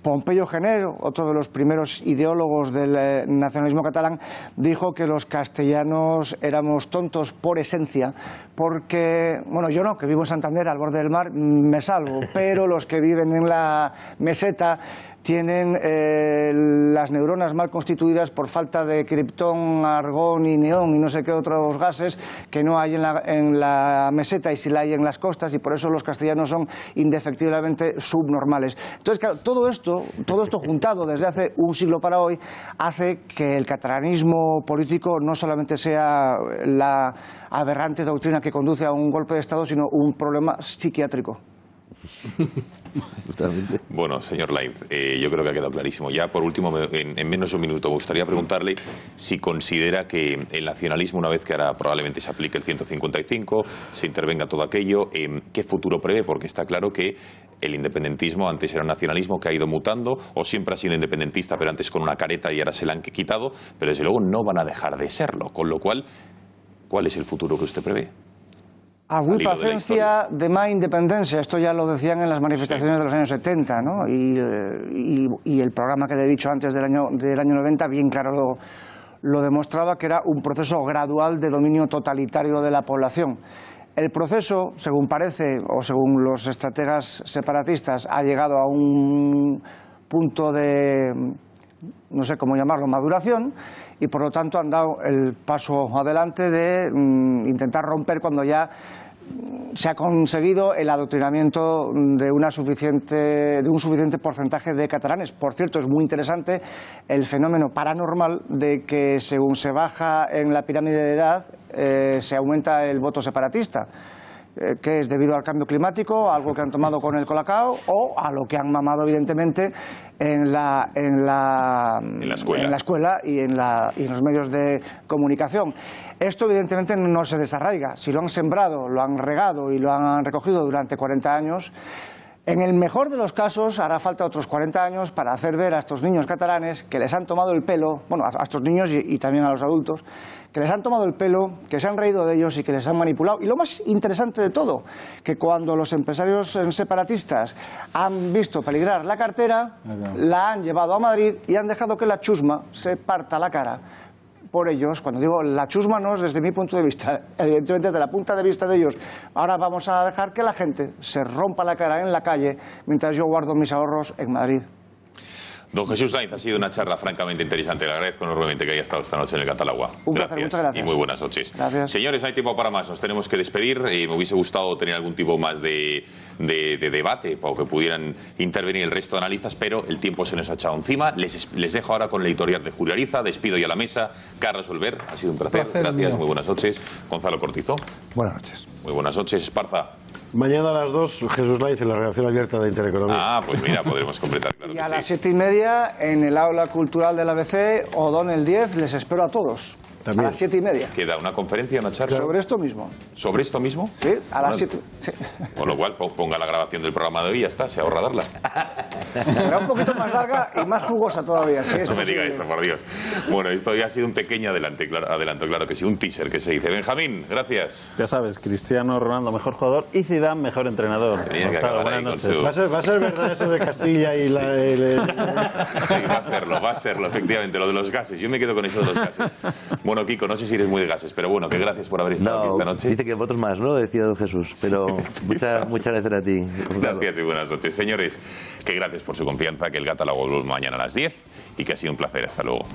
Pompeyo Gener, otro de los primeros ideólogos del nacionalismo catalán, dijo que los castellanos éramos tontos por esencia, porque, bueno, yo no, que vivo en Santander, al borde del mar, me salvo, pero los que viven en la meseta tienen las neuronas mal constituidas por falta de kriptón, argón y neón y no sé qué otros gases que no hay en la meseta y sí la hay en las costas, y por eso los castellanos son indefectiblemente subnormales. Entonces, claro, todo esto juntado desde hace un siglo para hoy hace que el catalanismo político no solamente sea la aberrante doctrina que conduce a un golpe de Estado, sino un problema psiquiátrico. Totalmente. Bueno, señor Lainz, yo creo que ha quedado clarísimo. Ya por último, en menos de un minuto, me gustaría preguntarle si considera que el nacionalismo, una vez que ahora probablemente se aplique el 155, se intervenga todo aquello, ¿qué futuro prevé? Porque está claro que el independentismo antes era un nacionalismo que ha ido mutando, o siempre ha sido independentista, pero antes con una careta y ahora se la han quitado, pero desde luego no van a dejar de serlo. Con lo cual, ¿cuál es el futuro que usted prevé? Avui paciencia, demà independencia. Esto ya lo decían en las manifestaciones de los años 70, ¿no? Y el programa que le he dicho antes del año 90 bien claro lo demostraba, que era un proceso gradual de dominio totalitario de la población. El proceso, según parece, o según los estrategas separatistas, ha llegado a un punto de, no sé cómo llamarlo, maduración, y por lo tanto han dado el paso adelante de intentar romper cuando ya se ha conseguido el adoctrinamiento de un suficiente porcentaje de catalanes. Por cierto, es muy interesante el fenómeno paranormal de que según se baja en la pirámide de edad se aumenta el voto separatista, que es debido al cambio climático, algo que han tomado con el Colacao, o a lo que han mamado evidentemente en la escuela y en los medios de comunicación. Esto evidentemente no se desarraiga. Si lo han sembrado, lo han regado y lo han recogido durante 40 años, en el mejor de los casos hará falta otros 40 años para hacer ver a estos niños catalanes que les han tomado el pelo, bueno, a estos niños y también a los adultos, que les han tomado el pelo, que se han reído de ellos y que les han manipulado. Y lo más interesante de todo, que cuando los empresarios separatistas han visto peligrar la cartera, la han llevado a Madrid y han dejado que la chusma se parta la cara por ellos. Cuando digo la chusma no es desde mi punto de vista, evidentemente desde la punta de vista de ellos. Ahora vamos a dejar que la gente se rompa la cara en la calle mientras yo guardo mis ahorros en Madrid. Don Jesús Lainz, ha sido una charla francamente interesante. Le agradezco enormemente que haya estado esta noche en el Catalagua. Un placer, muchas gracias. Y muy buenas noches. Gracias. Señores, no hay tiempo para más. Nos tenemos que despedir. Me hubiese gustado tener algún tipo más de debate para que pudieran intervenir el resto de analistas, pero el tiempo se nos ha echado encima. Les dejo ahora con el editorial de Julio Ariza. Despido ya la mesa. Carlos Olver, ha sido un placer. Gracias, mío. Muy buenas noches. Gonzalo Cortizo. Buenas noches. Muy buenas noches. Esparza. Mañana a las 2, Jesús Lainz en la redacción abierta de Intereconomía. Ah, pues mira, podremos completar. Claro y a las 7:30 en el aula cultural del ABC, Odón el 10, les espero a todos. También. A las 7:30. ¿Queda una conferencia, una charla? Sobre esto mismo. ¿Sobre esto mismo? Sí, a las 7. Sí. Con lo cual, ponga la grabación del programa de hoy y ya está, se ahorra darla. Será un poquito más larga y más jugosa todavía. Sí, no me diga eso, por Dios. Bueno, esto ya ha sido un pequeño adelanto, claro que sí, un teaser que se dice. Benjamín, gracias. Ya sabes, Cristiano Ronaldo, mejor jugador, y Zidane, mejor entrenador. Tenía que acabar ahí con su... Va a ser verdad eso de Castilla y la... Sí, va a serlo, efectivamente, lo de los gases. Yo me quedo con eso de los gases. Bueno, Kiko, no sé si eres muy de gases, pero bueno, que gracias por haber estado aquí esta noche. Dice que votos más, ¿no? Decía don Jesús, pero muchas gracias a ti. Gracias y buenas noches. Señores, que gracias por su confianza, que el Gata la vuelve mañana a las 10 y que ha sido un placer. Hasta luego.